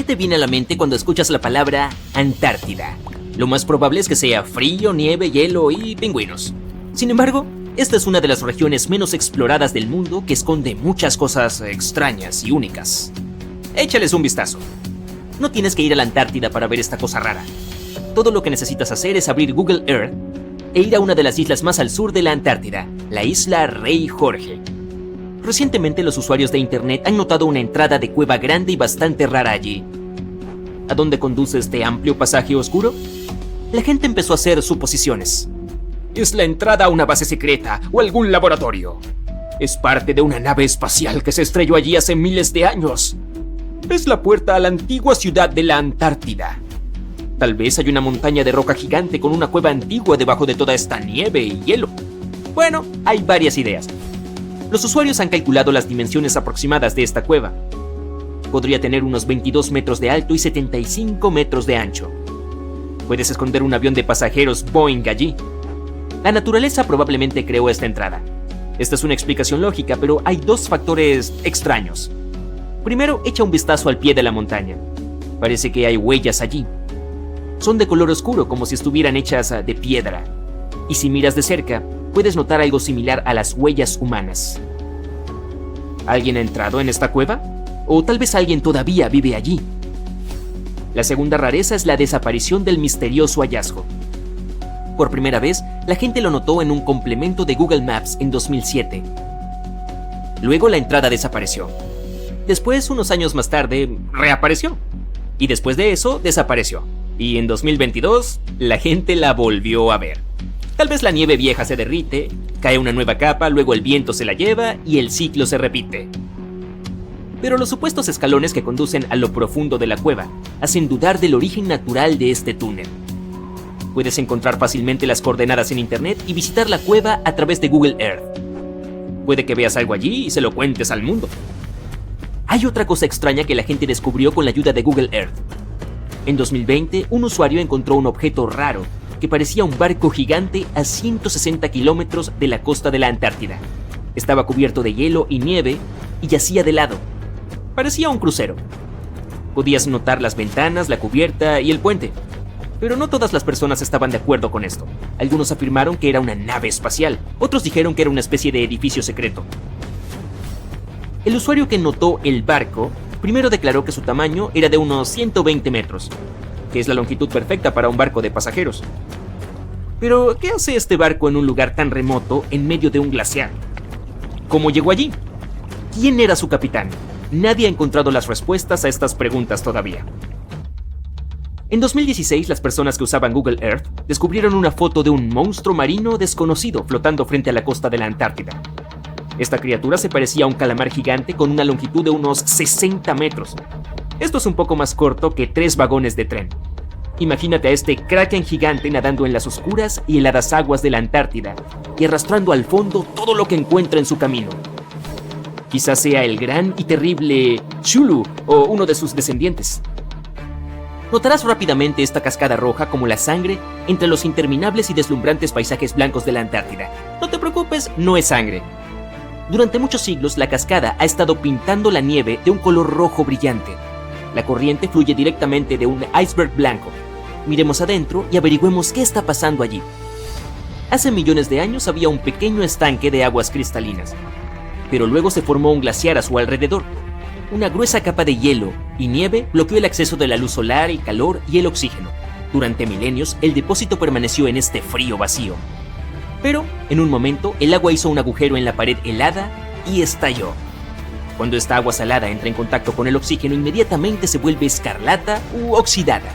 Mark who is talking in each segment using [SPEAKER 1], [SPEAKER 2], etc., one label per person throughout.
[SPEAKER 1] te viene a la mente cuando escuchas la palabra Antártida? Lo más probable es que sea frío, nieve, hielo y pingüinos. Sin embargo, esta es una de las regiones menos exploradas del mundo que esconde muchas cosas extrañas y únicas. Échales un vistazo. No tienes que ir a la Antártida para ver esta cosa rara. Todo lo que necesitas hacer es abrir Google Earth e ir a una de las islas más al sur de la Antártida, la isla Rey Jorge. Recientemente los usuarios de internet han notado una entrada de cueva grande y bastante rara allí. ¿A dónde conduce este amplio pasaje oscuro? La gente empezó a hacer suposiciones. Es la entrada a una base secreta o algún laboratorio. Es parte de una nave espacial que se estrelló allí hace miles de años. Es la puerta a la antigua ciudad de la Antártida. Tal vez hay una montaña de roca gigante con una cueva antigua debajo de toda esta nieve y hielo. Bueno, hay varias ideas. Los usuarios han calculado las dimensiones aproximadas de esta cueva. Podría tener unos 22 metros de alto y 75 metros de ancho. Puedes esconder un avión de pasajeros Boeing allí. La naturaleza probablemente creó esta entrada. Esta es una explicación lógica, pero hay dos factores extraños. Primero, echa un vistazo al pie de la montaña. Parece que hay huellas allí. Son de color oscuro, como si estuvieran hechas de piedra. Y si miras de cerca, puedes notar algo similar a las huellas humanas. ¿Alguien ha entrado en esta cueva? O tal vez alguien todavía vive allí. La segunda rareza es la desaparición del misterioso hallazgo. Por primera vez, la gente lo notó en un complemento de Google Maps en 2007. Luego la entrada desapareció. Después, unos años más tarde, reapareció. Y después de eso, desapareció. Y en 2022, la gente la volvió a ver. Tal vez la nieve vieja se derrite, cae una nueva capa, luego el viento se la lleva y el ciclo se repite. Pero los supuestos escalones que conducen a lo profundo de la cueva hacen dudar del origen natural de este túnel. Puedes encontrar fácilmente las coordenadas en internet y visitar la cueva a través de Google Earth. Puede que veas algo allí y se lo cuentes al mundo. Hay otra cosa extraña que la gente descubrió con la ayuda de Google Earth. En 2020, un usuario encontró un objeto raro que parecía un barco gigante a 160 kilómetros de la costa de la Antártida. Estaba cubierto de hielo y nieve y yacía de lado. Parecía un crucero. Podías notar las ventanas, la cubierta y el puente. Pero no todas las personas estaban de acuerdo con esto. Algunos afirmaron que era una nave espacial, otros dijeron que era una especie de edificio secreto. El usuario que notó el barco primero declaró que su tamaño era de unos 120 metros, que es la longitud perfecta para un barco de pasajeros. Pero, ¿qué hace este barco en un lugar tan remoto en medio de un glaciar? ¿Cómo llegó allí? ¿Quién era su capitán? Nadie ha encontrado las respuestas a estas preguntas todavía. En 2016, las personas que usaban Google Earth descubrieron una foto de un monstruo marino desconocido flotando frente a la costa de la Antártida. Esta criatura se parecía a un calamar gigante con una longitud de unos 60 metros. Esto es un poco más corto que 3 vagones de tren. Imagínate a este kraken gigante nadando en las oscuras y heladas aguas de la Antártida y arrastrando al fondo todo lo que encuentra en su camino. Quizás sea el gran y terrible Chulu o uno de sus descendientes. Notarás rápidamente esta cascada roja como la sangre entre los interminables y deslumbrantes paisajes blancos de la Antártida. No te preocupes, no es sangre. Durante muchos siglos, la cascada ha estado pintando la nieve de un color rojo brillante. La corriente fluye directamente de un iceberg blanco. Miremos adentro y averigüemos qué está pasando allí. Hace millones de años había un pequeño estanque de aguas cristalinas, pero luego se formó un glaciar a su alrededor. Una gruesa capa de hielo y nieve bloqueó el acceso de la luz solar, el calor y el oxígeno. Durante milenios, el depósito permaneció en este frío vacío. Pero, en un momento, el agua hizo un agujero en la pared helada y estalló. Cuando esta agua salada entra en contacto con el oxígeno, inmediatamente se vuelve escarlata u oxidada.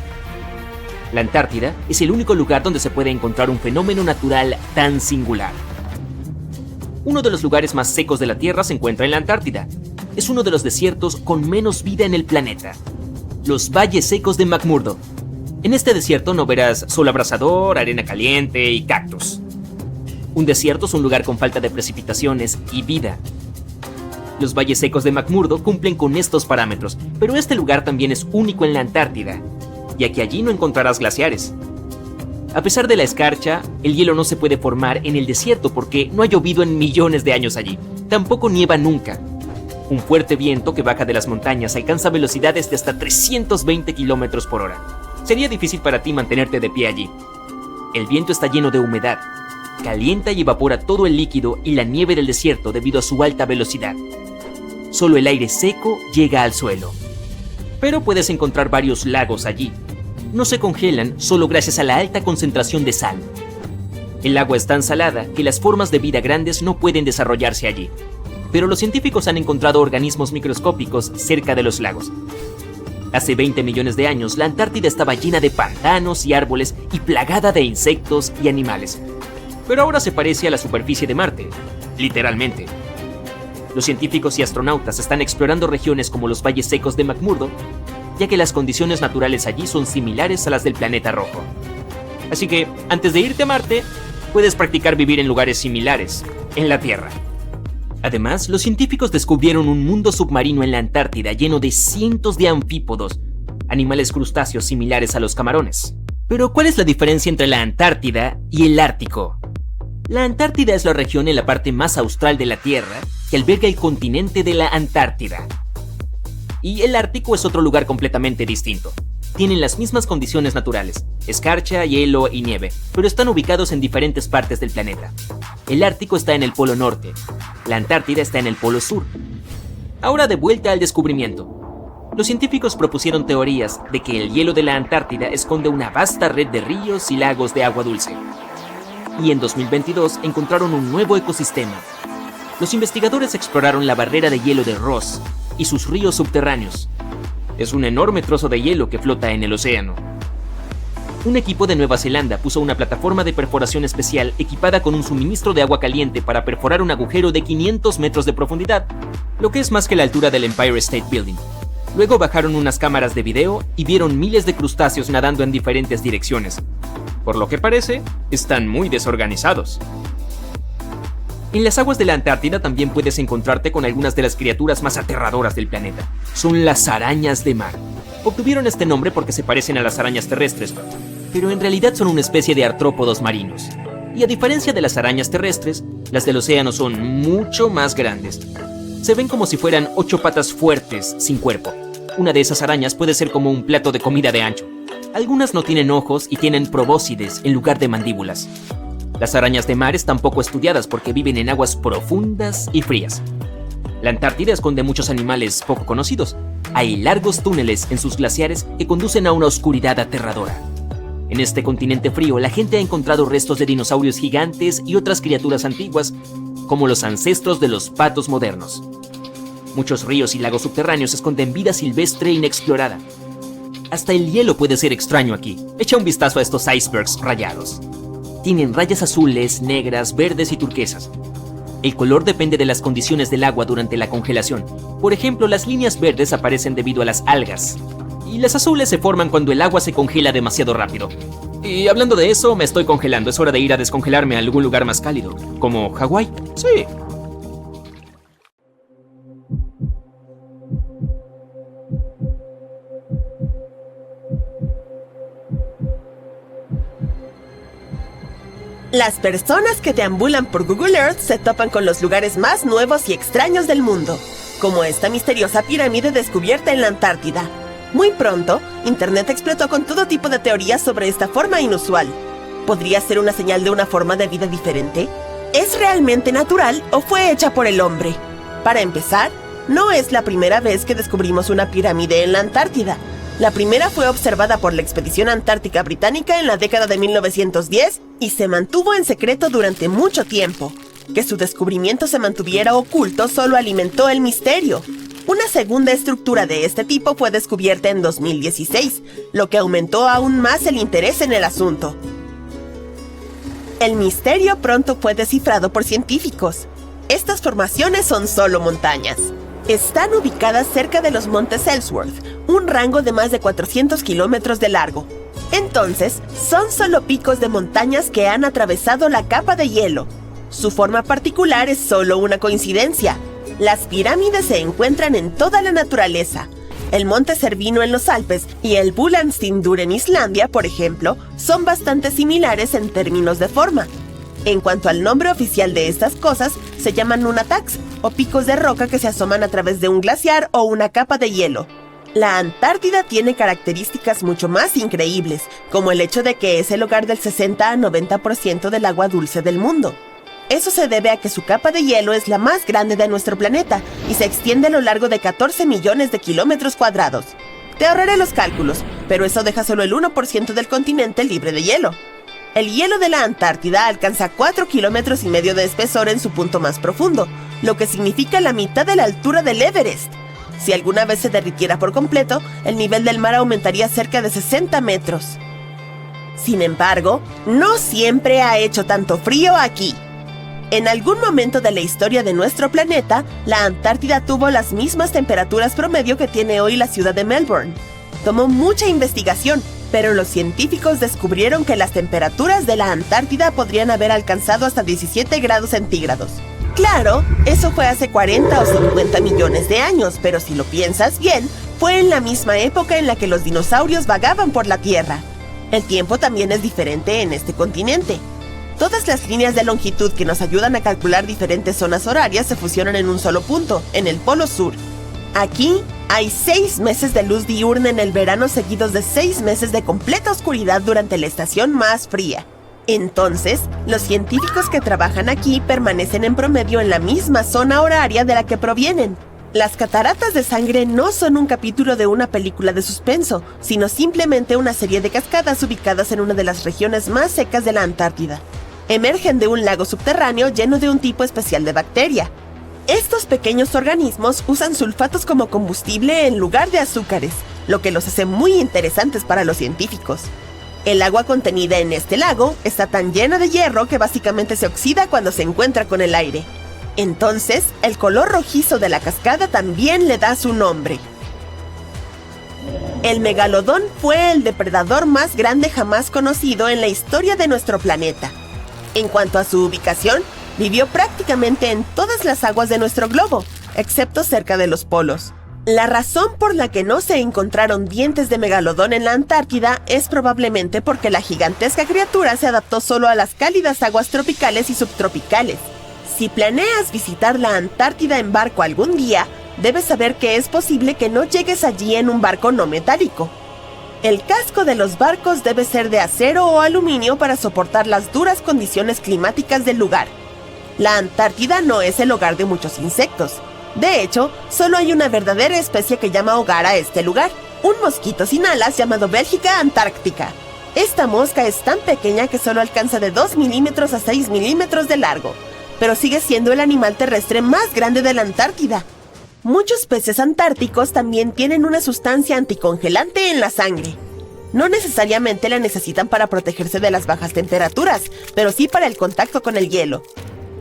[SPEAKER 1] La Antártida es el único lugar donde se puede encontrar un fenómeno natural tan singular. Uno de los lugares más secos de la Tierra se encuentra en la Antártida. Es uno de los desiertos con menos vida en el planeta. Los valles secos de McMurdo. En este desierto no verás sol abrasador, arena caliente y cactus. Un desierto es un lugar con falta de precipitaciones y vida. Los valles secos de McMurdo cumplen con estos parámetros, pero este lugar también es único en la Antártida, ya que allí no encontrarás glaciares. A pesar de la escarcha, el hielo no se puede formar en el desierto porque no ha llovido en millones de años allí. Tampoco nieva nunca. Un fuerte viento que baja de las montañas alcanza velocidades de hasta 320 km por hora. Sería difícil para ti mantenerte de pie allí. El viento está lleno de humedad. Calienta y evapora todo el líquido y la nieve del desierto debido a su alta velocidad. Solo el aire seco llega al suelo. Pero puedes encontrar varios lagos allí. No se congelan solo gracias a la alta concentración de sal. El agua es tan salada que las formas de vida grandes no pueden desarrollarse allí. Pero los científicos han encontrado organismos microscópicos cerca de los lagos. Hace 20 millones de años, la Antártida estaba llena de pantanos y árboles y plagada de insectos y animales. Pero ahora se parece a la superficie de Marte, literalmente. Los científicos y astronautas están explorando regiones como los valles secos de McMurdo, ya que las condiciones naturales allí son similares a las del planeta rojo. Así que, antes de irte a Marte, puedes practicar vivir en lugares similares, en la Tierra. Además, los científicos descubrieron un mundo submarino en la Antártida lleno de cientos de anfípodos, animales crustáceos similares a los camarones. Pero, ¿cuál es la diferencia entre la Antártida y el Ártico? La Antártida es la región en la parte más austral de la Tierra que alberga el continente de la Antártida. Y el Ártico es otro lugar completamente distinto. Tienen las mismas condiciones naturales, escarcha, hielo y nieve, pero están ubicados en diferentes partes del planeta. El Ártico está en el Polo Norte, la Antártida está en el Polo Sur. Ahora de vuelta al descubrimiento. Los científicos propusieron teorías de que el hielo de la Antártida esconde una vasta red de ríos y lagos de agua dulce. Y en 2022 encontraron un nuevo ecosistema. Los investigadores exploraron la barrera de hielo de Ross y sus ríos subterráneos. Es un enorme trozo de hielo que flota en el océano. Un equipo de Nueva Zelanda puso una plataforma de perforación especial equipada con un suministro de agua caliente para perforar un agujero de 500 metros de profundidad, lo que es más que la altura del Empire State Building. Luego bajaron unas cámaras de video y vieron miles de crustáceos nadando en diferentes direcciones. Por lo que parece, están muy desorganizados. En las aguas de la Antártida también puedes encontrarte con algunas de las criaturas más aterradoras del planeta. Son las arañas de mar. Obtuvieron este nombre porque se parecen a las arañas terrestres, pero en realidad son una especie de artrópodos marinos. Y a diferencia de las arañas terrestres, las del océano son mucho más grandes. Se ven como si fueran 8 patas fuertes, sin cuerpo. Una de esas arañas puede ser como un plato de comida de ancho. Algunas no tienen ojos y tienen probóscides en lugar de mandíbulas. Las arañas de mar están poco estudiadas porque viven en aguas profundas y frías. La Antártida esconde muchos animales poco conocidos. Hay largos túneles en sus glaciares que conducen a una oscuridad aterradora. En este continente frío, la gente ha encontrado restos de dinosaurios gigantes y otras criaturas antiguas, como los ancestros de los patos modernos. Muchos ríos y lagos subterráneos esconden vida silvestre inexplorada. Hasta el hielo puede ser extraño aquí. Echa un vistazo a estos icebergs rayados. Tienen rayas azules, negras, verdes y turquesas. El color depende de las condiciones del agua durante la congelación. Por ejemplo, las líneas verdes aparecen debido a las algas, y las azules se forman cuando el agua se congela demasiado rápido. Y hablando de eso, me estoy congelando. Es hora de ir a descongelarme a algún lugar más cálido, como Hawái. Sí.
[SPEAKER 2] Las personas que deambulan por Google Earth se topan con los lugares más nuevos y extraños del mundo, como esta misteriosa pirámide descubierta en la Antártida. Muy pronto, Internet explotó con todo tipo de teorías sobre esta forma inusual. ¿Podría ser una señal de una forma de vida diferente? ¿Es realmente natural o fue hecha por el hombre? Para empezar, no es la primera vez que descubrimos una pirámide en la Antártida. La primera fue observada por la Expedición Antártica Británica en la década de 1910 y se mantuvo en secreto durante mucho tiempo. Que su descubrimiento se mantuviera oculto solo alimentó el misterio. Una segunda estructura de este tipo fue descubierta en 2016, lo que aumentó aún más el interés en el asunto. El misterio pronto fue descifrado por científicos. Estas formaciones son solo montañas. Están ubicadas cerca de los montes Ellsworth, un rango de más de 400 kilómetros de largo. Entonces, son solo picos de montañas que han atravesado la capa de hielo. Su forma particular es solo una coincidencia. Las pirámides se encuentran en toda la naturaleza. El monte Cervino en los Alpes y el Bulandstindur en Islandia, por ejemplo, son bastante similares en términos de forma. En cuanto al nombre oficial de estas cosas, se llaman nunataks, o picos de roca que se asoman a través de un glaciar o una capa de hielo. La Antártida tiene características mucho más increíbles, como el hecho de que es el hogar del 60 a 90% del agua dulce del mundo. Eso se debe a que su capa de hielo es la más grande de nuestro planeta y se extiende a lo largo de 14 millones de kilómetros cuadrados. Te ahorraré los cálculos, pero eso deja solo el 1% del continente libre de hielo. El hielo de la Antártida alcanza 4,5 kilómetros de espesor en su punto más profundo, lo que significa la mitad de la altura del Everest. Si alguna vez se derritiera por completo, el nivel del mar aumentaría cerca de 60 metros. Sin embargo, no siempre ha hecho tanto frío aquí. En algún momento de la historia de nuestro planeta, la Antártida tuvo las mismas temperaturas promedio que tiene hoy la ciudad de Melbourne. Tomó mucha investigación, pero los científicos descubrieron que las temperaturas de la Antártida podrían haber alcanzado hasta 17 grados centígrados. Claro, eso fue hace 40 o 50 millones de años, pero si lo piensas bien, fue en la misma época en la que los dinosaurios vagaban por la Tierra. El tiempo también es diferente en este continente. Todas las líneas de longitud que nos ayudan a calcular diferentes zonas horarias se fusionan en un solo punto, en el Polo Sur. Aquí hay 6 meses de luz diurna en el verano seguidos de 6 meses de completa oscuridad durante la estación más fría. Entonces, los científicos que trabajan aquí permanecen en promedio en la misma zona horaria de la que provienen. Las cataratas de sangre no son un capítulo de una película de suspenso, sino simplemente una serie de cascadas ubicadas en una de las regiones más secas de la Antártida. Emergen de un lago subterráneo lleno de un tipo especial de bacteria. Estos pequeños organismos usan sulfatos como combustible en lugar de azúcares, lo que los hace muy interesantes para los científicos. El agua contenida en este lago está tan llena de hierro que básicamente se oxida cuando se encuentra con el aire. Entonces, el color rojizo de la cascada también le da su nombre. El megalodón fue el depredador más grande jamás conocido en la historia de nuestro planeta. En cuanto a su ubicación, vivió prácticamente en todas las aguas de nuestro globo, excepto cerca de los polos. La razón por la que no se encontraron dientes de megalodón en la Antártida es probablemente porque la gigantesca criatura se adaptó solo a las cálidas aguas tropicales y subtropicales. Si planeas visitar la Antártida en barco algún día, debes saber que es posible que no llegues allí en un barco no metálico. El casco de los barcos debe ser de acero o aluminio para soportar las duras condiciones climáticas del lugar. La Antártida no es el hogar de muchos insectos. De hecho, solo hay una verdadera especie que llama hogar a este lugar, un mosquito sin alas llamado Bélgica antárctica. Esta mosca es tan pequeña que solo alcanza de 2 milímetros a 6 milímetros de largo, pero sigue siendo el animal terrestre más grande de la Antártida. Muchos peces antárticos también tienen una sustancia anticongelante en la sangre. No necesariamente la necesitan para protegerse de las bajas temperaturas, pero sí para el contacto con el hielo.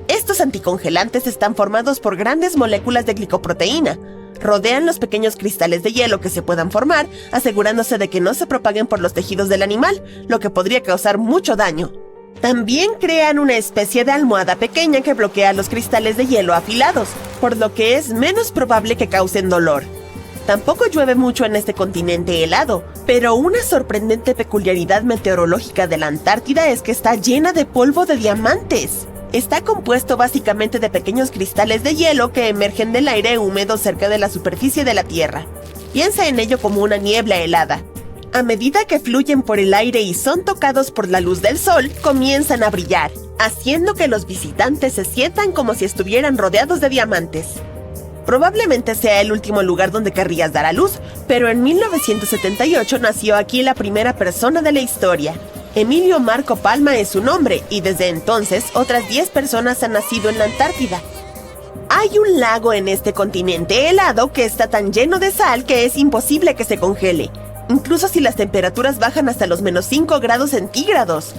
[SPEAKER 2] Estos anticongelantes están formados por grandes moléculas de glicoproteína. Rodean los pequeños cristales de hielo que se puedan formar, asegurándose de que no se propaguen por los tejidos del animal, lo que podría causar mucho daño. También crean una especie de almohada pequeña que bloquea los cristales de hielo afilados, por lo que es menos probable que causen dolor. Tampoco llueve mucho en este continente helado, pero una sorprendente peculiaridad meteorológica de la Antártida es que está llena de polvo de diamantes. Está compuesto básicamente de pequeños cristales de hielo que emergen del aire húmedo cerca de la superficie de la Tierra. Piensa en ello como una niebla helada. A medida que fluyen por el aire y son tocados por la luz del sol, comienzan a brillar, haciendo que los visitantes se sientan como si estuvieran rodeados de diamantes. Probablemente sea el último lugar donde querrías dar a luz, pero en 1978 nació aquí la primera persona de la historia. Emilio Marco Palma es su nombre, y desde entonces otras 10 personas han nacido en la Antártida. Hay un lago en este continente helado que está tan lleno de sal que es imposible que se congele, incluso si las temperaturas bajan hasta los -5 grados centígrados.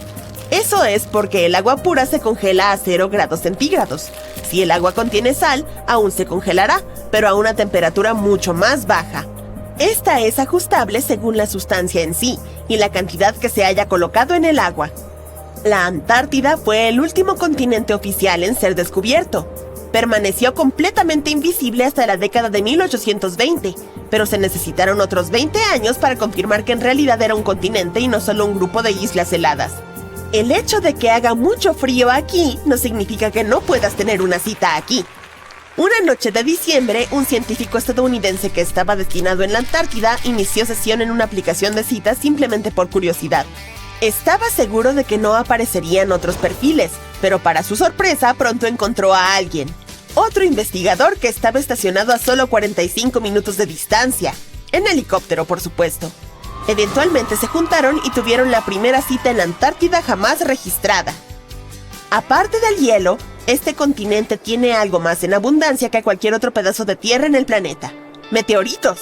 [SPEAKER 2] Eso es porque el agua pura se congela a 0 grados centígrados. Si el agua contiene sal, aún se congelará, pero a una temperatura mucho más baja. Esta es ajustable según la sustancia en sí y la cantidad que se haya colocado en el agua. La Antártida fue el último continente oficial en ser descubierto. Permaneció completamente invisible hasta la década de 1820, pero se necesitaron otros 20 años para confirmar que en realidad era un continente y no solo un grupo de islas heladas. El hecho de que haga mucho frío aquí no significa que no puedas tener una cita aquí. Una noche de diciembre, un científico estadounidense que estaba destinado en la Antártida inició sesión en una aplicación de citas simplemente por curiosidad. Estaba seguro de que no aparecerían otros perfiles, pero para su sorpresa pronto encontró a alguien. Otro investigador que estaba estacionado a solo 45 minutos de distancia. En helicóptero, por supuesto. Eventualmente se juntaron y tuvieron la primera cita en la Antártida jamás registrada. Aparte del hielo, este continente tiene algo más en abundancia que cualquier otro pedazo de tierra en el planeta: meteoritos.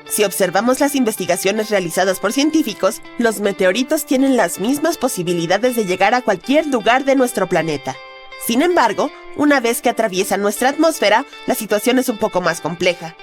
[SPEAKER 2] Si observamos las investigaciones realizadas por científicos, los meteoritos tienen las mismas posibilidades de llegar a cualquier lugar de nuestro planeta. Sin embargo, una vez que atraviesan nuestra atmósfera, la situación es un poco más compleja.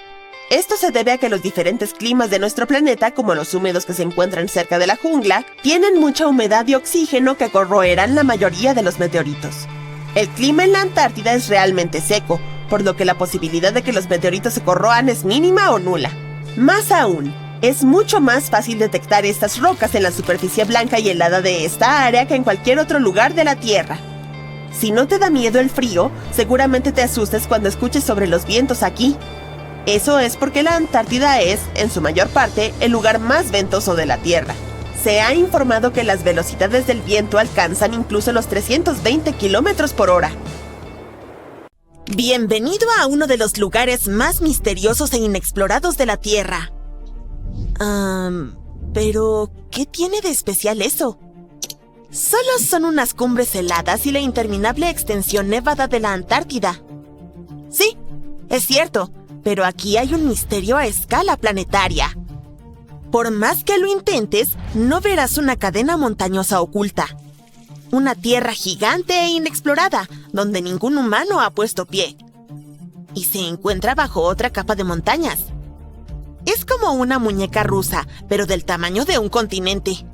[SPEAKER 2] Esto se debe a que los diferentes climas de nuestro planeta, como los húmedos que se encuentran cerca de la jungla, tienen mucha humedad y oxígeno que corroerán la mayoría de los meteoritos. El clima en la Antártida es realmente seco, por lo que la posibilidad de que los meteoritos se corroan es mínima o nula. Más aún, es mucho más fácil detectar estas rocas en la superficie blanca y helada de esta área que en cualquier otro lugar de la Tierra. Si no te da miedo el frío, seguramente te asustes cuando escuches sobre los vientos aquí. Eso es porque la Antártida es, en su mayor parte, el lugar más ventoso de la Tierra. Se ha informado que las velocidades del viento alcanzan incluso los 320 kilómetros por hora. Bienvenido a uno de los lugares más misteriosos e inexplorados de la Tierra. Pero, ¿qué tiene de especial eso? Solo son unas cumbres heladas y la interminable extensión nevada de la Antártida. Sí, es cierto, pero aquí hay un misterio a escala planetaria. Por más que lo intentes, no verás una cadena montañosa oculta. Una tierra gigante e inexplorada, donde ningún humano ha puesto pie. Y se encuentra bajo otra capa de montañas. Es como una muñeca rusa, pero del tamaño de un continente.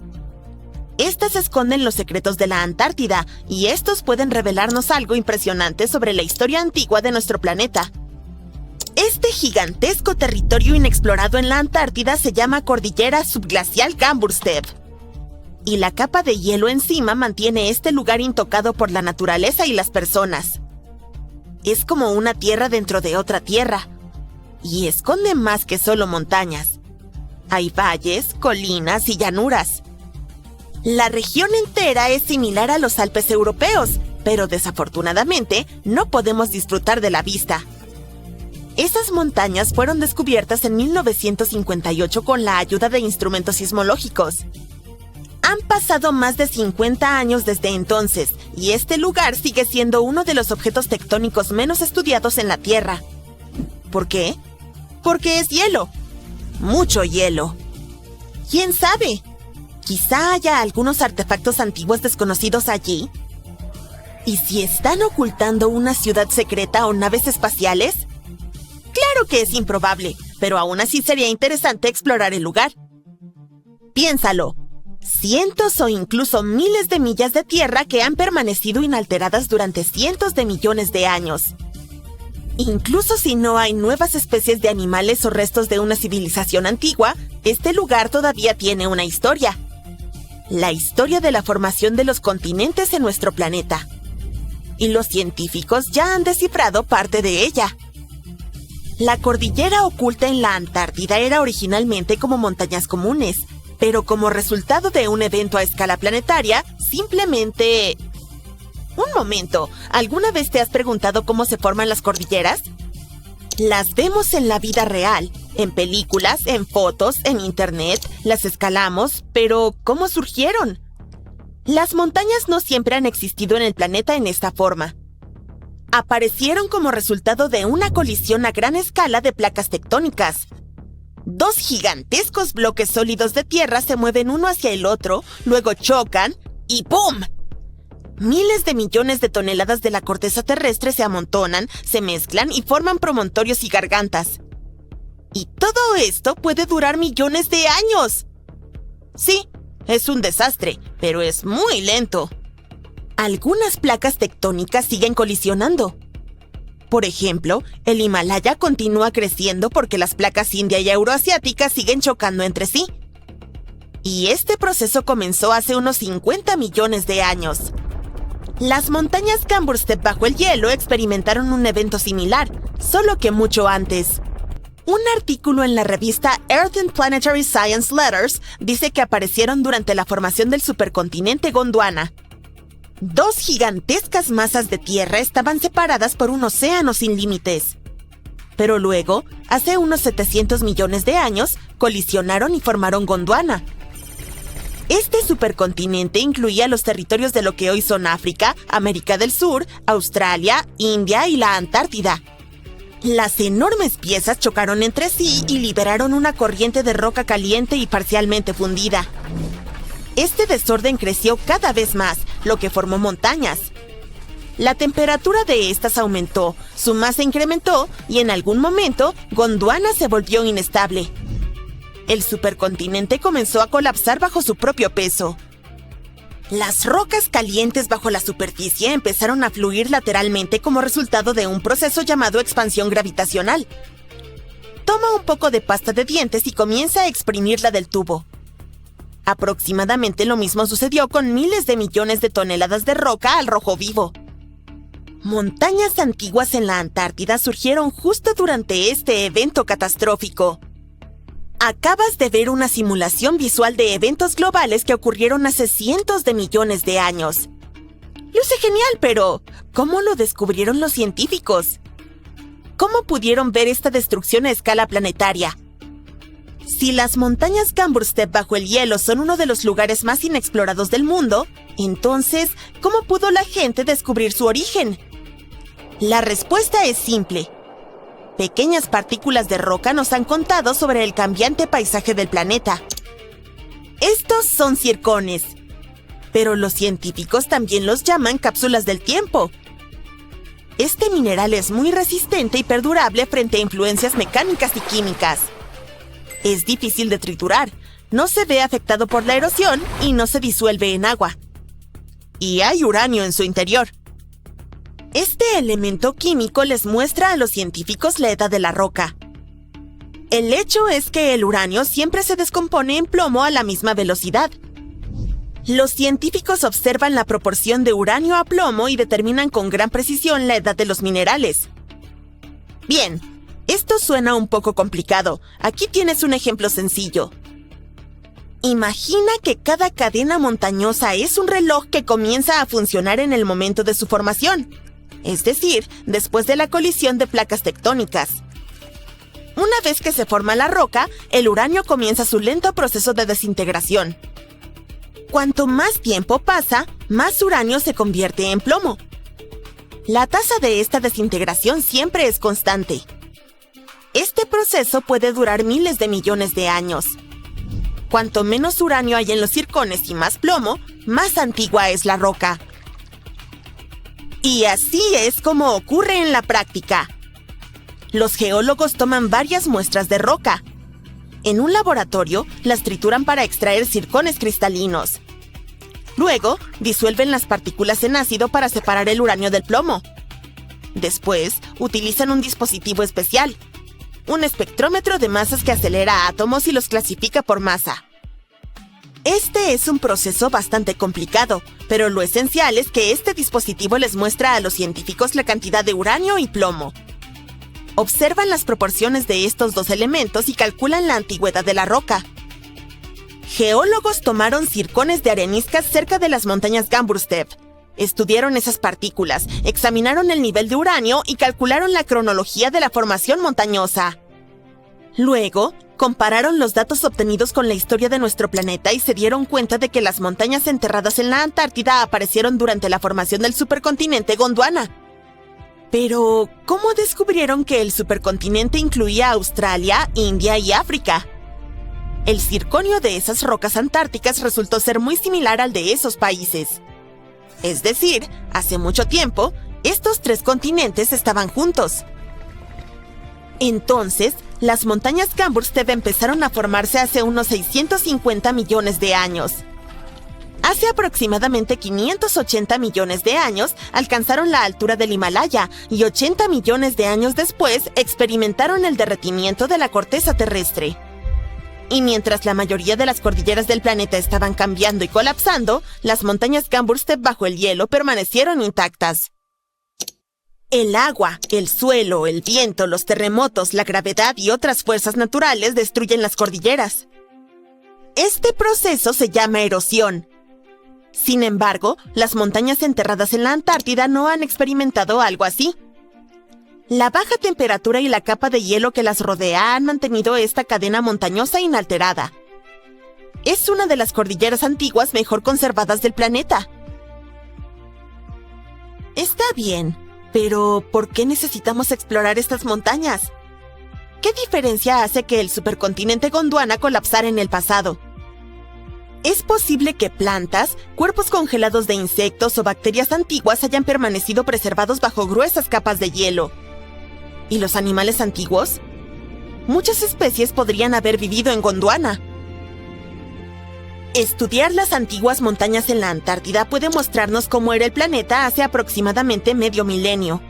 [SPEAKER 2] Estas esconden los secretos de la Antártida, y estos pueden revelarnos algo impresionante sobre la historia antigua de nuestro planeta. Este gigantesco territorio inexplorado en la Antártida se llama Cordillera Subglacial Gamburstev. Y la capa de hielo encima mantiene este lugar intocado por la naturaleza y las personas. Es como una tierra dentro de otra tierra, y esconde más que solo montañas. Hay valles, colinas y llanuras. La región entera es similar a los Alpes europeos, pero desafortunadamente no podemos disfrutar de la vista. Esas montañas fueron descubiertas en 1958 con la ayuda de instrumentos sismológicos. Han pasado más de 50 años desde entonces, y este lugar sigue siendo uno de los objetos tectónicos menos estudiados en la Tierra. ¿Por qué? Porque es hielo. Mucho hielo. ¿Quién sabe? Quizá haya algunos artefactos antiguos desconocidos allí. ¿Y si están ocultando una ciudad secreta o naves espaciales? Claro que es improbable, pero aún así sería interesante explorar el lugar. Piénsalo. Cientos o incluso miles de millas de tierra que han permanecido inalteradas durante cientos de millones de años. Incluso si no hay nuevas especies de animales o restos de una civilización antigua, este lugar todavía tiene una historia. La historia de la formación de los continentes en nuestro planeta. Y los científicos ya han descifrado parte de ella. La cordillera oculta en la Antártida era originalmente como montañas comunes, pero como resultado de un evento a escala planetaria, simplemente... Un momento, ¿alguna vez te has preguntado cómo se forman las cordilleras? Las vemos en la vida real, en películas, en fotos, en internet, las escalamos, pero ¿cómo surgieron? Las montañas no siempre han existido en el planeta en esta forma. Aparecieron como resultado de una colisión a gran escala de placas tectónicas. Dos gigantescos bloques sólidos de tierra se mueven uno hacia el otro, luego chocan y ¡pum! Miles de millones de toneladas de la corteza terrestre se amontonan, se mezclan y forman promontorios y gargantas. Y todo esto puede durar millones de años. Sí, es un desastre, pero es muy lento. Algunas placas tectónicas siguen colisionando. Por ejemplo, el Himalaya continúa creciendo porque las placas india y euroasiáticas siguen chocando entre sí.
[SPEAKER 3] Y este proceso comenzó hace unos 50 millones de años. Las montañas Cambrustep bajo el hielo experimentaron un evento similar, solo que mucho antes. Un artículo en la revista Earth and Planetary Science Letters dice que aparecieron durante la formación del supercontinente Gondwana. Dos gigantescas masas de tierra estaban separadas por un océano sin límites. Pero luego, hace unos 700 millones de años, colisionaron y formaron Gondwana. Este supercontinente incluía los territorios de lo que hoy son África, América del Sur, Australia, India y la Antártida. Las enormes piezas chocaron entre sí y liberaron una corriente de roca caliente y parcialmente fundida. Este desorden creció cada vez más, lo que formó montañas. La temperatura de estas aumentó, su masa incrementó y en algún momento Gondwana se volvió inestable. El supercontinente comenzó a colapsar bajo su propio peso. Las rocas calientes bajo la superficie empezaron a fluir lateralmente como resultado de un proceso llamado expansión gravitacional. Toma un poco de pasta de dientes y comienza a exprimirla del tubo. Aproximadamente lo mismo sucedió con miles de millones de toneladas de roca al rojo vivo. Montañas antiguas en la Antártida surgieron justo durante este evento catastrófico. Acabas de ver una simulación visual de eventos globales que ocurrieron hace cientos de millones de años. Luce genial, pero ¿cómo lo descubrieron los científicos? ¿Cómo pudieron ver esta destrucción a escala planetaria? Si las montañas Cambrustep bajo el hielo son uno de los lugares más inexplorados del mundo, entonces, ¿cómo pudo la gente descubrir su origen? La respuesta es simple. Pequeñas partículas de roca nos han contado sobre el cambiante paisaje del planeta. Estos son circones, pero los científicos también los llaman cápsulas del tiempo. Este mineral es muy resistente y perdurable frente a influencias mecánicas y químicas. Es difícil de triturar, no se ve afectado por la erosión y no se disuelve en agua. Y hay uranio en su interior. Este elemento químico les muestra a los científicos la edad de la roca. El hecho es que el uranio siempre se descompone en plomo a la misma velocidad. Los científicos observan la proporción de uranio a plomo y determinan con gran precisión la edad de los minerales. Bien, esto suena un poco complicado. Aquí tienes un ejemplo sencillo. Imagina que cada cadena montañosa es un reloj que comienza a funcionar en el momento de su formación. Es decir, después de la colisión de placas tectónicas. Una vez que se forma la roca, el uranio comienza su lento proceso de desintegración. Cuanto más tiempo pasa, más uranio se convierte en plomo. La tasa de esta desintegración siempre es constante. Este proceso puede durar miles de millones de años. Cuanto menos uranio hay en los circones y más plomo, más antigua es la roca. Y así es como ocurre en la práctica. Los geólogos toman varias muestras de roca. En un laboratorio, las trituran para extraer circones cristalinos. Luego, disuelven las partículas en ácido para separar el uranio del plomo. Después, utilizan un dispositivo especial, un espectrómetro de masas que acelera átomos y los clasifica por masa. Este es un proceso bastante complicado, pero lo esencial es que este dispositivo les muestra a los científicos la cantidad de uranio y plomo. Observan las proporciones de estos dos elementos y calculan la antigüedad de la roca. Geólogos tomaron circones de areniscas cerca de las montañas Cambrustep. Estudiaron esas partículas, examinaron el nivel de uranio y calcularon la cronología de la formación montañosa. Luego, compararon los datos obtenidos con la historia de nuestro planeta y se dieron cuenta de que las montañas enterradas en la Antártida aparecieron durante la formación del supercontinente Gondwana. Pero, ¿cómo descubrieron que el supercontinente incluía Australia, India y África? El circonio de esas rocas antárticas resultó ser muy similar al de esos países. Es decir, hace mucho tiempo, estos tres continentes estaban juntos. Entonces, las montañas Cambrustep empezaron a formarse hace unos 650 millones de años. Hace aproximadamente 580 millones de años alcanzaron la altura del Himalaya y 80 millones de años después experimentaron el derretimiento de la corteza terrestre. Y mientras la mayoría de las cordilleras del planeta estaban cambiando y colapsando, las montañas Gamburstep bajo el hielo permanecieron intactas. El agua, el suelo, el viento, los terremotos, la gravedad y otras fuerzas naturales destruyen las cordilleras. Este proceso se llama erosión. Sin embargo, las montañas enterradas en la Antártida no han experimentado algo así. La baja temperatura y la capa de hielo que las rodea han mantenido esta cadena montañosa inalterada. Es una de las cordilleras antiguas mejor conservadas del planeta. Está bien, pero ¿por qué necesitamos explorar estas montañas? ¿Qué diferencia hace que el supercontinente Gondwana colapsara en el pasado? Es posible que plantas, cuerpos congelados de insectos o bacterias antiguas hayan permanecido preservados bajo gruesas capas de hielo. ¿Y los animales antiguos? Muchas especies podrían haber vivido en Gondwana. Estudiar las antiguas montañas en la Antártida puede mostrarnos cómo era el planeta hace aproximadamente medio milenio.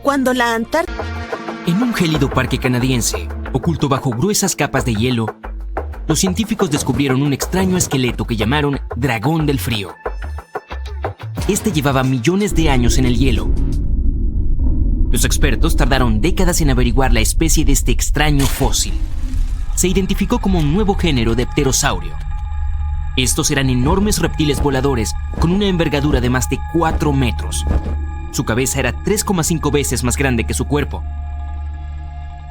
[SPEAKER 3] Cuando la Antártida...
[SPEAKER 1] En un gélido parque canadiense, oculto bajo gruesas capas de hielo, los científicos descubrieron un extraño esqueleto que llamaron Dragón del Frío. Este llevaba millones de años en el hielo. Los expertos tardaron décadas en averiguar la especie de este extraño fósil. Se identificó como un nuevo género de pterosaurio. Estos eran enormes reptiles voladores con una envergadura de más de 4 metros. Su cabeza era 3,5 veces más grande que su cuerpo.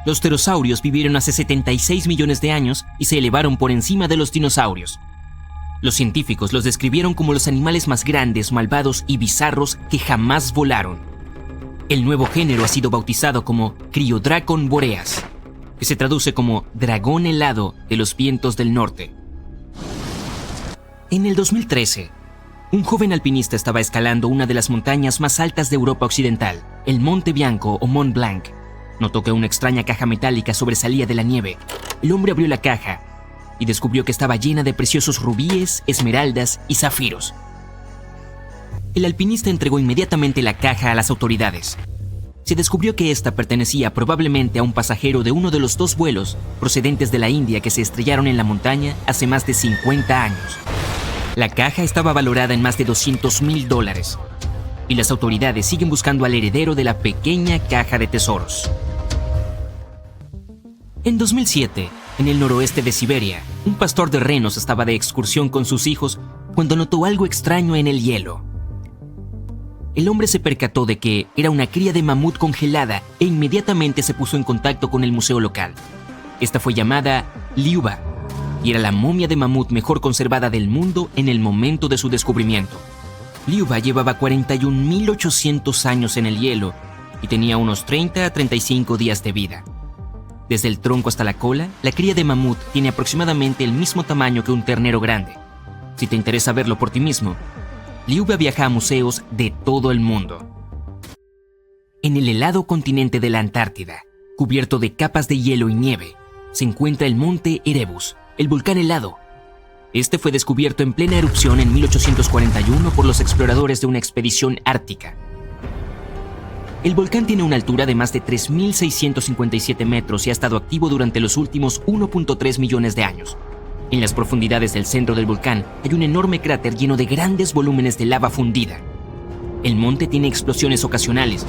[SPEAKER 1] Los pterosaurios vivieron hace 76 millones de años y se elevaron por encima de los dinosaurios. Los científicos los describieron como los animales más grandes, malvados y bizarros que jamás volaron. El nuevo género ha sido bautizado como Cryodracon boreas, que se traduce como dragón helado de los vientos del norte. En el 2013, un joven alpinista estaba escalando una de las montañas más altas de Europa Occidental, el Monte Bianco o Mont Blanc. Notó que una extraña caja metálica sobresalía de la nieve. El hombre abrió la caja y descubrió que estaba llena de preciosos rubíes, esmeraldas y zafiros. El alpinista entregó inmediatamente la caja a las autoridades. Se descubrió que esta pertenecía probablemente a un pasajero de uno de los 2 vuelos procedentes de la India que se estrellaron en la montaña hace más de 50 años. La caja estaba valorada en más de $200,000 y las autoridades siguen buscando al heredero de la pequeña caja de tesoros. En 2007, en el noroeste de Siberia, un pastor de renos estaba de excursión con sus hijos cuando notó algo extraño en el hielo. El hombre se percató de que era una cría de mamut congelada e inmediatamente se puso en contacto con el museo local. Esta fue llamada Liuba y era la momia de mamut mejor conservada del mundo en el momento de su descubrimiento. Liuba llevaba 41.800 años en el hielo y tenía unos 30 a 35 días de vida. Desde el tronco hasta la cola, la cría de mamut tiene aproximadamente el mismo tamaño que un ternero grande. Si te interesa verlo por ti mismo, Liuba viaja a museos de todo el mundo. En el helado continente de la Antártida, cubierto de capas de hielo y nieve, se encuentra el monte Erebus, el volcán helado. Este fue descubierto en plena erupción en 1841 por los exploradores de una expedición ártica. El volcán tiene una altura de más de 3.657 metros y ha estado activo durante los últimos 1.3 millones de años. En las profundidades del centro del volcán hay un enorme cráter lleno de grandes volúmenes de lava fundida. El monte tiene explosiones ocasionales,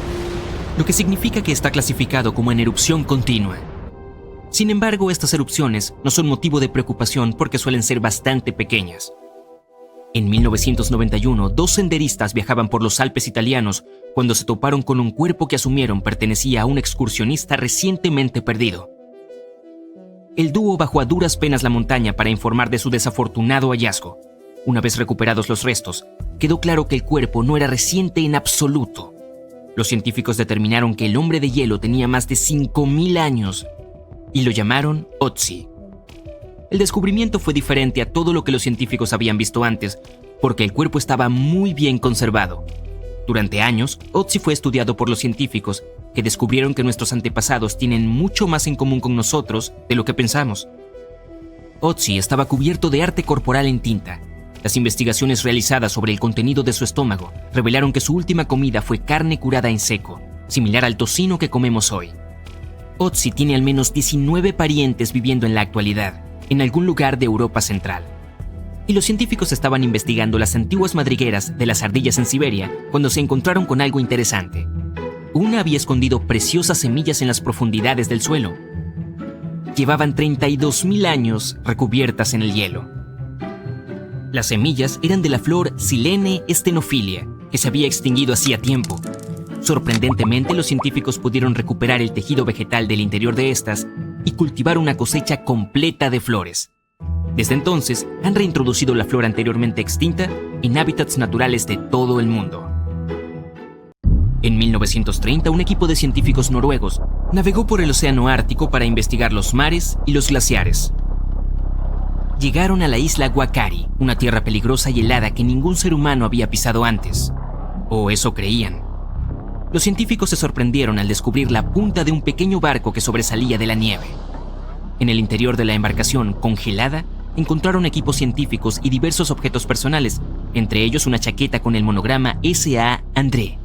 [SPEAKER 1] lo que significa que está clasificado como en erupción continua. Sin embargo, estas erupciones no son motivo de preocupación porque suelen ser bastante pequeñas. En 1991, 2 senderistas viajaban por los Alpes italianos cuando se toparon con un cuerpo que asumieron pertenecía a un excursionista recientemente perdido. El dúo bajó a duras penas la montaña para informar de su desafortunado hallazgo. Una vez recuperados los restos, quedó claro que el cuerpo no era reciente en absoluto. Los científicos determinaron que el hombre de hielo tenía más de 5.000 años y lo llamaron Otzi. El descubrimiento fue diferente a todo lo que los científicos habían visto antes, porque el cuerpo estaba muy bien conservado. Durante años, Otzi fue estudiado por los científicos, que descubrieron que nuestros antepasados tienen mucho más en común con nosotros de lo que pensamos. Otzi estaba cubierto de arte corporal en tinta. Las investigaciones realizadas sobre el contenido de su estómago revelaron que su última comida fue carne curada en seco, similar al tocino que comemos hoy. Otzi tiene al menos 19 parientes viviendo en la actualidad, en algún lugar de Europa Central. Y los científicos estaban investigando las antiguas madrigueras de las ardillas en Siberia cuando se encontraron con algo interesante. Una había escondido preciosas semillas en las profundidades del suelo. Llevaban 32.000 años recubiertas en el hielo. Las semillas eran de la flor Silene stenophylia, que se había extinguido hacía tiempo. Sorprendentemente, los científicos pudieron recuperar el tejido vegetal del interior de estas y cultivar una cosecha completa de flores. Desde entonces, han reintroducido la flora anteriormente extinta en hábitats naturales de todo el mundo. En 1930, un equipo de científicos noruegos navegó por el océano Ártico para investigar los mares y los glaciares. Llegaron a la isla Guaccari, una tierra peligrosa y helada que ningún ser humano había pisado antes. O eso creían. Los científicos se sorprendieron al descubrir la punta de un pequeño barco que sobresalía de la nieve. En el interior de la embarcación, congelada, encontraron equipos científicos y diversos objetos personales, entre ellos una chaqueta con el monograma S.A. André.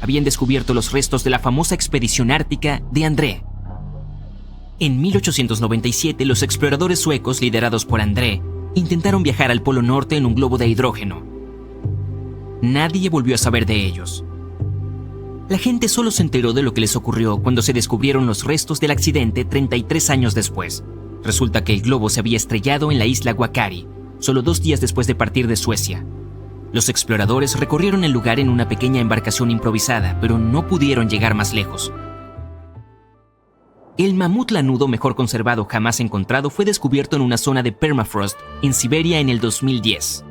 [SPEAKER 1] Habían descubierto los restos de la famosa expedición ártica de André. En 1897, los exploradores suecos, liderados por André, intentaron viajar al Polo Norte en un globo de hidrógeno. Nadie volvió a saber de ellos. La gente solo se enteró de lo que les ocurrió cuando se descubrieron los restos del accidente 33 años después. Resulta que el globo se había estrellado en la isla Guaccari, solo 2 días después de partir de Suecia. Los exploradores recorrieron el lugar en una pequeña embarcación improvisada, pero no pudieron llegar más lejos. El mamut lanudo mejor conservado jamás encontrado fue descubierto en una zona de permafrost en Siberia en el 2010.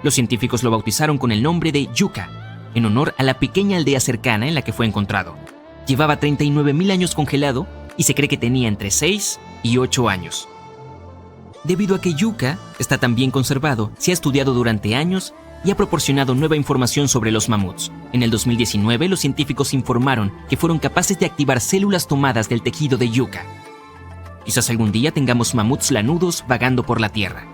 [SPEAKER 1] Los científicos lo bautizaron con el nombre de Yucca, en honor a la pequeña aldea cercana en la que fue encontrado. Llevaba 39.000 años congelado y se cree que tenía entre 6 y 8 años. Debido a que Yucca está tan bien conservado, se ha estudiado durante años y ha proporcionado nueva información sobre los mamuts. En el 2019, los científicos informaron que fueron capaces de activar células tomadas del tejido de Yucca. Quizás algún día tengamos mamuts lanudos vagando por la Tierra.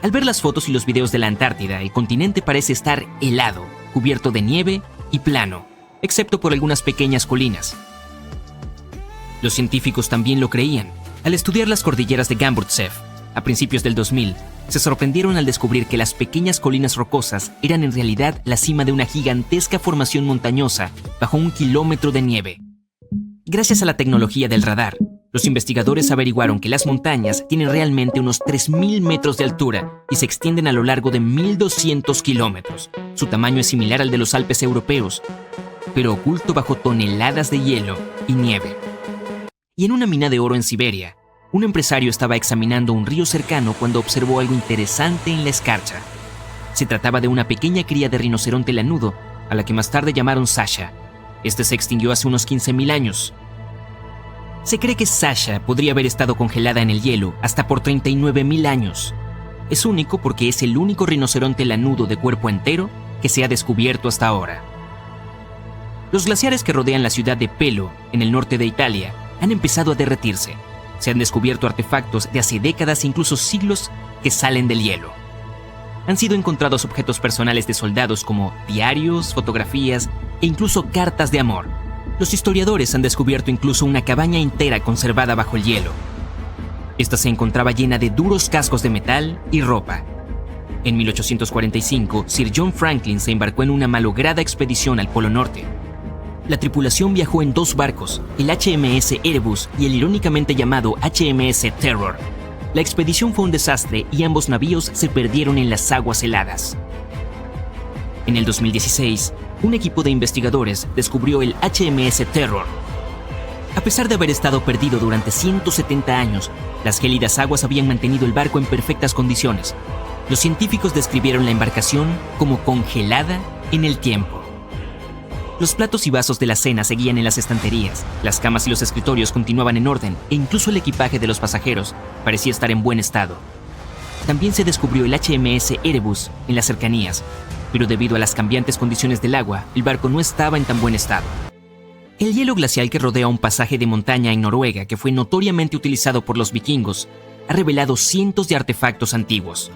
[SPEAKER 1] Al ver las fotos y los videos de la Antártida, el continente parece estar helado, cubierto de nieve y plano, excepto por algunas pequeñas colinas. Los científicos también lo creían. Al estudiar las cordilleras de Gamburtsev, a principios del 2000, se sorprendieron al descubrir que las pequeñas colinas rocosas eran en realidad la cima de una gigantesca formación montañosa bajo 1 kilómetro de nieve. Gracias a la tecnología del radar, los investigadores averiguaron que las montañas tienen realmente unos 3.000 metros de altura y se extienden a lo largo de 1.200 kilómetros. Su tamaño es similar al de los Alpes europeos, pero oculto bajo toneladas de hielo y nieve. Y en una mina de oro en Siberia, un empresario estaba examinando un río cercano cuando observó algo interesante en la escarcha. Se trataba de una pequeña cría de rinoceronte lanudo, a la que más tarde llamaron Sasha. Este se extinguió hace unos 15.000 años. Se cree que Sasha podría haber estado congelada en el hielo hasta por 39.000 años. Es único porque es el único rinoceronte lanudo de cuerpo entero que se ha descubierto hasta ahora. Los glaciares que rodean la ciudad de Pelo, en el norte de Italia, han empezado a derretirse. Se han descubierto artefactos de hace décadas e incluso siglos que salen del hielo. Han sido encontrados objetos personales de soldados como diarios, fotografías e incluso cartas de amor. Los historiadores han descubierto incluso una cabaña entera conservada bajo el hielo. Esta se encontraba llena de duros cascos de metal y ropa. En 1845, Sir John Franklin se embarcó en una malograda expedición al Polo Norte. La tripulación viajó en 2 barcos, el HMS Erebus y el irónicamente llamado HMS Terror. La expedición fue un desastre y ambos navíos se perdieron en las aguas heladas. En el 2016, un equipo de investigadores descubrió el HMS Terror. A pesar de haber estado perdido durante 170 años, las gélidas aguas habían mantenido el barco en perfectas condiciones. Los científicos describieron la embarcación como congelada en el tiempo. Los platos y vasos de la cena seguían en las estanterías, las camas y los escritorios continuaban en orden e incluso el equipaje de los pasajeros parecía estar en buen estado. También se descubrió el HMS Erebus en las cercanías, pero debido a las cambiantes condiciones del agua, el barco no estaba en tan buen estado. El hielo glacial que rodea un pasaje de montaña en Noruega, que fue notoriamente utilizado por los vikingos, ha revelado cientos de artefactos antiguos.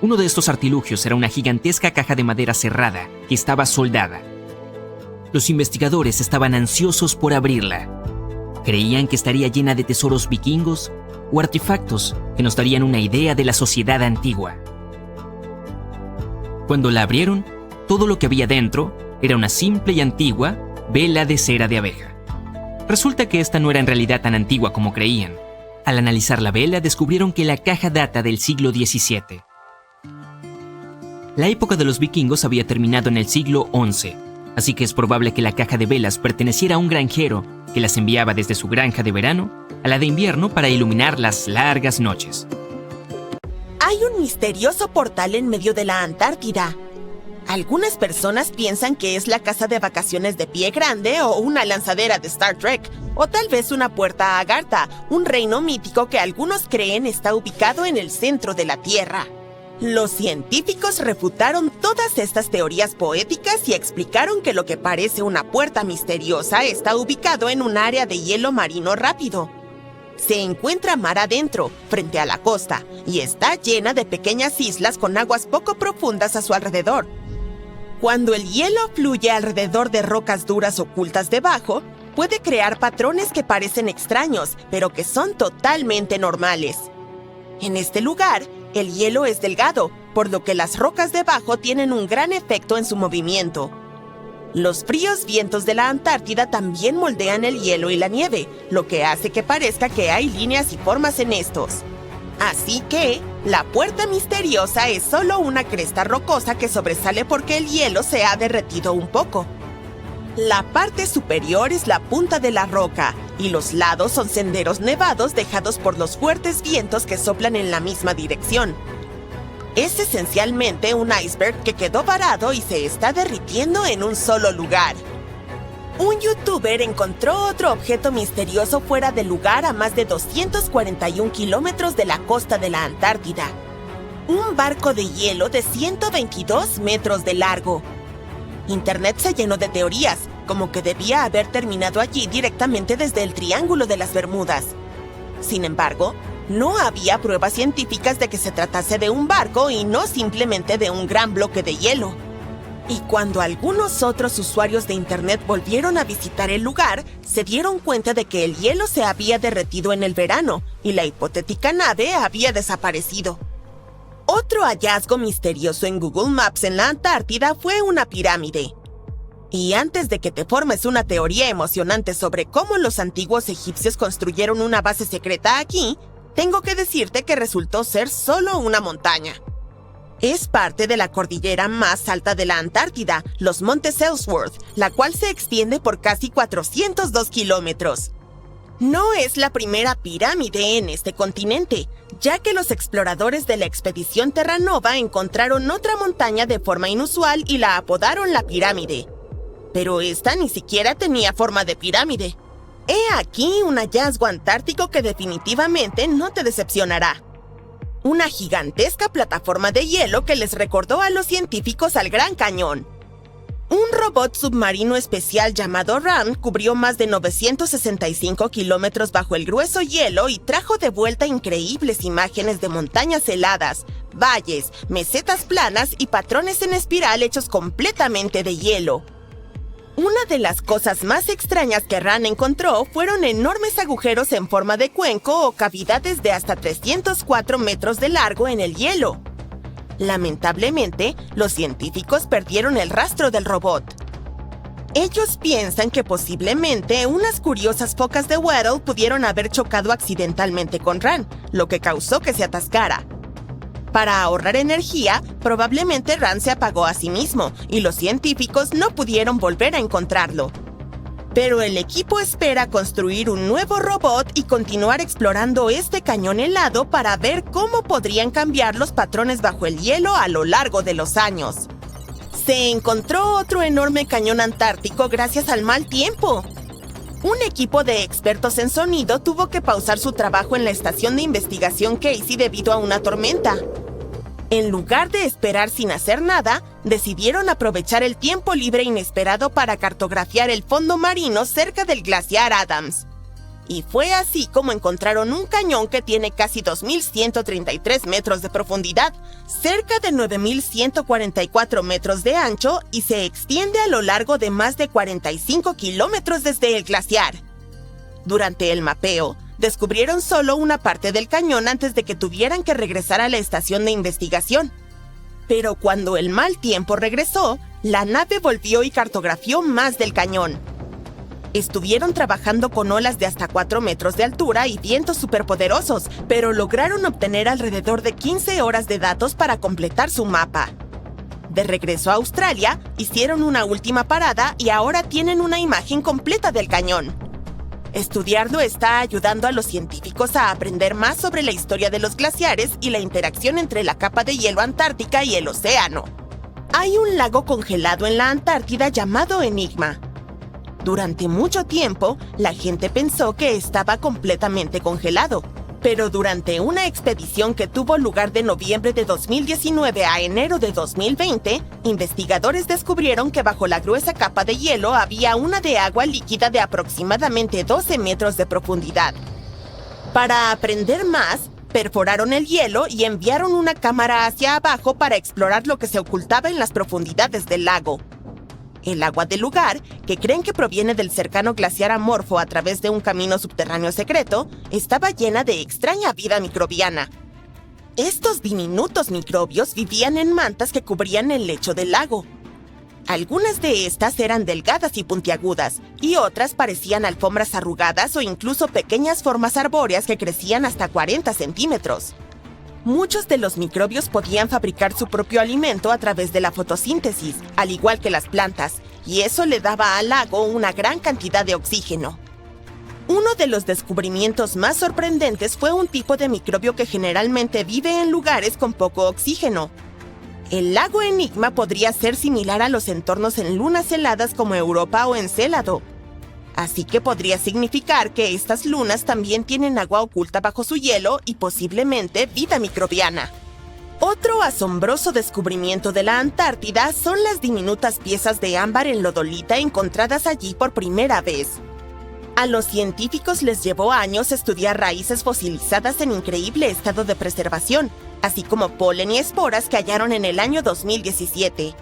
[SPEAKER 1] Uno de estos artilugios era una gigantesca caja de madera cerrada que estaba soldada. Los investigadores estaban ansiosos por abrirla. Creían que estaría llena de tesoros vikingos o artefactos que nos darían una idea de la sociedad antigua. Cuando la abrieron, todo lo que había dentro era una simple y antigua vela de cera de abeja. Resulta que esta no era en realidad tan antigua como creían. Al analizar la vela, descubrieron que la caja data del siglo XVII. La época de los vikingos había terminado en el siglo XI, así que es probable que la caja de velas perteneciera a un granjero que las enviaba desde su granja de verano a la de invierno para iluminar las largas noches.
[SPEAKER 3] Hay un misterioso portal en medio de la Antártida. Algunas personas piensan que es la casa de vacaciones de Pie Grande o una lanzadera de Star Trek, o tal vez una puerta a Agartha, un reino mítico que algunos creen está ubicado en el centro de la Tierra. Los científicos refutaron todas estas teorías poéticas y explicaron que lo que parece una puerta misteriosa está ubicado en un área de hielo marino rápido. Se encuentra mar adentro, frente a la costa, y está llena de pequeñas islas con aguas poco profundas a su alrededor. Cuando el hielo fluye alrededor de rocas duras ocultas debajo, puede crear patrones que parecen extraños, pero que son totalmente normales. En este lugar, el hielo es delgado, por lo que las rocas debajo tienen un gran efecto en su movimiento. Los fríos vientos de la Antártida también moldean el hielo y la nieve, lo que hace que parezca que hay líneas y formas en estos. Así que, la puerta misteriosa es solo una cresta rocosa que sobresale porque el hielo se ha derretido un poco. La parte superior es la punta de la roca, y los lados son senderos nevados dejados por los fuertes vientos que soplan en la misma dirección. Es esencialmente un iceberg que quedó varado y se está derritiendo en un solo lugar. Un youtuber encontró otro objeto misterioso fuera del lugar a más de 241 kilómetros de la costa de la Antártida. Un barco de hielo de 122 metros de largo. Internet se llenó de teorías, como que debía haber terminado allí directamente desde el Triángulo de las Bermudas. Sin embargo, no había pruebas científicas de que se tratase de un barco y no simplemente de un gran bloque de hielo. Y cuando algunos otros usuarios de Internet volvieron a visitar el lugar, se dieron cuenta de que el hielo se había derretido en el verano y la hipotética nave había desaparecido. Otro hallazgo misterioso en Google Maps en la Antártida fue una pirámide. Y antes de que te formes una teoría emocionante sobre cómo los antiguos egipcios construyeron una base secreta aquí, tengo que decirte que resultó ser solo una montaña. Es parte de la cordillera más alta de la Antártida, los Montes Ellsworth, la cual se extiende por casi 402 kilómetros. No es la primera pirámide en este continente, ya que los exploradores de la expedición Terra Nova encontraron otra montaña de forma inusual y la apodaron la pirámide. Pero esta ni siquiera tenía forma de pirámide. He aquí un hallazgo antártico que definitivamente no te decepcionará. Una gigantesca plataforma de hielo que les recordó a los científicos al Gran Cañón. Un robot submarino especial llamado Ram cubrió más de 965 kilómetros bajo el grueso hielo y trajo de vuelta increíbles imágenes de montañas heladas, valles, mesetas planas y patrones en espiral hechos completamente de hielo. Una de las cosas más extrañas que Ram encontró fueron enormes agujeros en forma de cuenco o cavidades de hasta 304 metros de largo en el hielo. Lamentablemente, los científicos perdieron el rastro del robot. Ellos piensan que posiblemente unas curiosas focas de Weddell pudieron haber chocado accidentalmente con Ram, lo que causó que se atascara. Para ahorrar energía, probablemente Ram se apagó a sí mismo y los científicos no pudieron volver a encontrarlo. Pero el equipo espera construir un nuevo robot y continuar explorando este cañón helado para ver cómo podrían cambiar los patrones bajo el hielo a lo largo de los años. Se encontró otro enorme cañón antártico gracias al mal tiempo. Un equipo de expertos en sonido tuvo que pausar su trabajo en la estación de investigación Casey debido a una tormenta. En lugar de esperar sin hacer nada, decidieron aprovechar el tiempo libre inesperado para cartografiar el fondo marino cerca del glaciar Adams. Y fue así como encontraron un cañón que tiene casi 2.133 metros de profundidad, cerca de 9.144 metros de ancho y se extiende a lo largo de más de 45 kilómetros desde el glaciar. Durante el mapeo, descubrieron solo una parte del cañón antes de que tuvieran que regresar a la estación de investigación. Pero cuando el mal tiempo regresó, la nave volvió y cartografió más del cañón. Estuvieron trabajando con olas de hasta 4 metros de altura y vientos superpoderosos, pero lograron obtener alrededor de 15 horas de datos para completar su mapa. De regreso a Australia, hicieron una última parada y ahora tienen una imagen completa del cañón. Estudiarlo está ayudando a los científicos a aprender más sobre la historia de los glaciares y la interacción entre la capa de hielo antártica y el océano. Hay un lago congelado en la Antártida llamado Enigma. Durante mucho tiempo, la gente pensó que estaba completamente congelado, pero durante una expedición que tuvo lugar de noviembre de 2019 a enero de 2020, investigadores descubrieron que bajo la gruesa capa de hielo había una de agua líquida de aproximadamente 12 metros de profundidad. Para aprender más, perforaron el hielo y enviaron una cámara hacia abajo para explorar lo que se ocultaba en las profundidades del lago. El agua del lugar, que creen que proviene del cercano glaciar Amorfo a través de un camino subterráneo secreto, estaba llena de extraña vida microbiana. Estos diminutos microbios vivían en mantas que cubrían el lecho del lago. Algunas de estas eran delgadas y puntiagudas, y otras parecían alfombras arrugadas o incluso pequeñas formas arbóreas que crecían hasta 40 centímetros. Muchos de los microbios podían fabricar su propio alimento a través de la fotosíntesis, al igual que las plantas, y eso le daba al lago una gran cantidad de oxígeno. Uno de los descubrimientos más sorprendentes fue un tipo de microbio que generalmente vive en lugares con poco oxígeno. El lago Enigma podría ser similar a los entornos en lunas heladas como Europa o Encélado. Así que podría significar que estas lunas también tienen agua oculta bajo su hielo y posiblemente vida microbiana. Otro asombroso descubrimiento de la Antártida son las diminutas piezas de ámbar en lodolita encontradas allí por primera vez. A los científicos les llevó años estudiar raíces fosilizadas en increíble estado de preservación, así como polen y esporas que hallaron en el año 2017.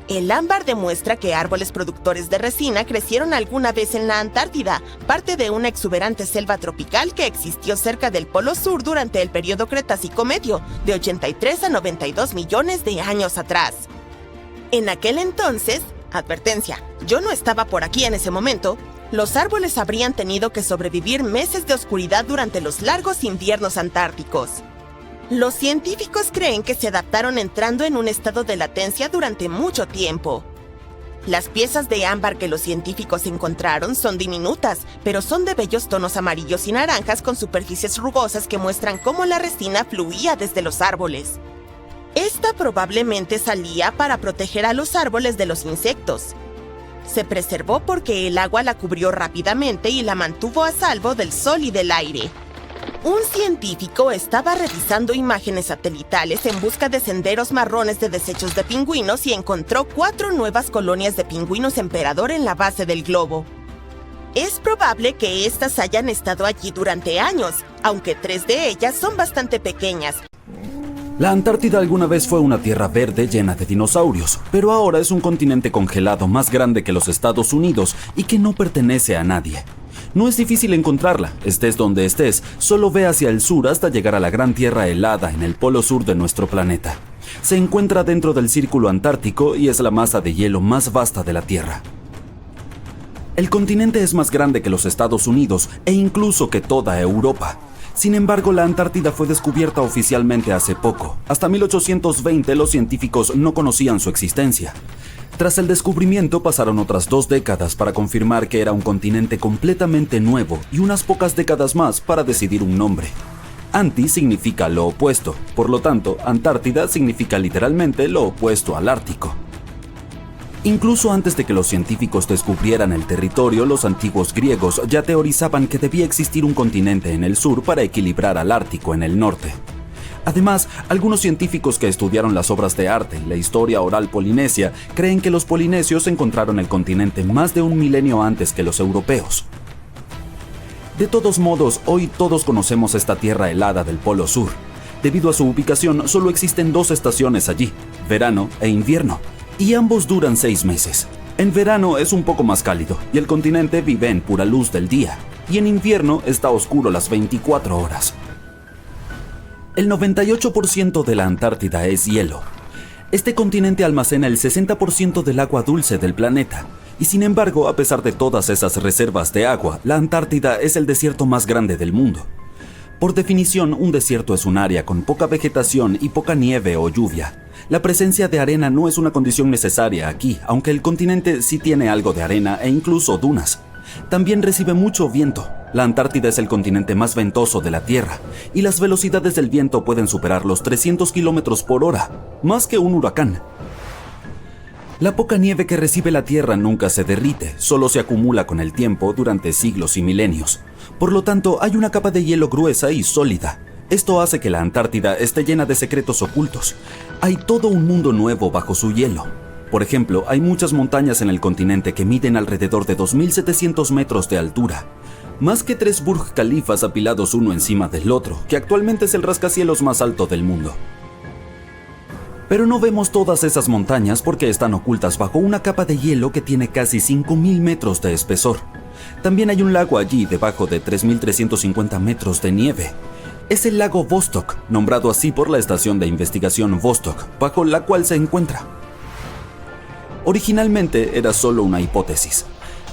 [SPEAKER 3] El ámbar demuestra que árboles productores de resina crecieron alguna vez en la Antártida, parte de una exuberante selva tropical que existió cerca del Polo Sur durante el periodo Cretácico Medio, de 83 a 92 millones de años atrás. En aquel entonces, advertencia, yo no estaba por aquí en ese momento, los árboles habrían tenido que sobrevivir meses de oscuridad durante los largos inviernos antárticos. Los científicos creen que se adaptaron entrando en un estado de latencia durante mucho tiempo. Las piezas de ámbar que los científicos encontraron son diminutas, pero son de bellos tonos amarillos y naranjas con superficies rugosas que muestran cómo la resina fluía desde los árboles. Esta probablemente salía para proteger a los árboles de los insectos. Se preservó porque el agua la cubrió rápidamente y la mantuvo a salvo del sol y del aire. Un científico estaba revisando imágenes satelitales en busca de senderos marrones de desechos de pingüinos y encontró 4 nuevas colonias de pingüinos emperador en la base del globo. Es probable que estas hayan estado allí durante años, aunque 3 de ellas son bastante pequeñas.
[SPEAKER 4] La Antártida alguna vez fue una tierra verde llena de dinosaurios, pero ahora es un continente congelado más grande que los Estados Unidos y que no pertenece a nadie. No es difícil encontrarla, estés donde estés, solo ve hacia el sur hasta llegar a la gran tierra helada en el polo sur de nuestro planeta. Se encuentra dentro del Círculo Antártico y es la masa de hielo más vasta de la Tierra. El continente es más grande que los Estados Unidos e incluso que toda Europa. Sin embargo, la Antártida fue descubierta oficialmente hace poco. Hasta 1820 los científicos no conocían su existencia. Tras el descubrimiento pasaron otras 2 décadas para confirmar que era un continente completamente nuevo y unas pocas décadas más para decidir un nombre. Anti significa lo opuesto, por lo tanto, Antártida significa literalmente lo opuesto al Ártico. Incluso antes de que los científicos descubrieran el territorio, los antiguos griegos ya teorizaban que debía existir un continente en el sur para equilibrar al Ártico en el norte. Además, algunos científicos que estudiaron las obras de arte y la historia oral polinesia creen que los polinesios encontraron el continente más de 1 milenio antes que los europeos. De todos modos, hoy todos conocemos esta tierra helada del Polo Sur. Debido a su ubicación, solo existen 2 estaciones allí, verano e invierno, y ambos duran 6 meses. En verano es un poco más cálido y el continente vive en pura luz del día. y en invierno está oscuro las 24 horas. El 98% de la Antártida es hielo. Este continente almacena el 60% del agua dulce del planeta, y sin embargo, a pesar de todas esas reservas de agua, la Antártida es el desierto más grande del mundo. Por definición, un desierto es un área con poca vegetación y poca nieve o lluvia. La presencia de arena no es una condición necesaria aquí, aunque el continente sí tiene algo de arena e incluso dunas. También recibe mucho viento. La Antártida es el continente más ventoso de la Tierra, y las velocidades del viento pueden superar los 300 kilómetros por hora, más que un huracán. La poca nieve que recibe la Tierra nunca se derrite, solo se acumula con el tiempo durante siglos y milenios. Por lo tanto, hay una capa de hielo gruesa y sólida. Esto hace que la Antártida esté llena de secretos ocultos. Hay todo un mundo nuevo bajo su hielo. Por ejemplo, hay muchas montañas en el continente que miden alrededor de 2.700 metros de altura. Más que 3 Burj Khalifas apilados uno encima del otro, que actualmente es el rascacielos más alto del mundo. Pero no vemos todas esas montañas porque están ocultas bajo una capa de hielo que tiene casi 5.000 metros de espesor. También hay un lago allí debajo de 3.350 metros de nieve. Es el lago Vostok, nombrado así por la estación de investigación Vostok, bajo la cual se encuentra. Originalmente era solo una hipótesis.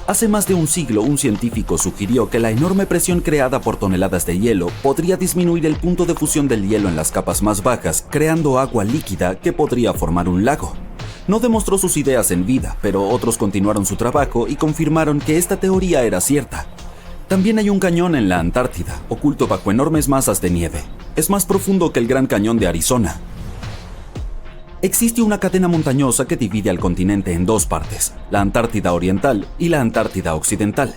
[SPEAKER 4] Hace más de un siglo, un científico sugirió que la enorme presión creada por toneladas de hielo podría disminuir el punto de fusión del hielo en las capas más bajas, creando agua líquida que podría formar un lago. No demostró sus ideas en vida, pero otros continuaron su trabajo y confirmaron que esta teoría era cierta. También hay un cañón en la Antártida, oculto bajo enormes masas de nieve. Es más profundo que el Gran Cañón de Arizona. Existe una cadena montañosa que divide al continente en dos partes, la Antártida Oriental y la Antártida Occidental.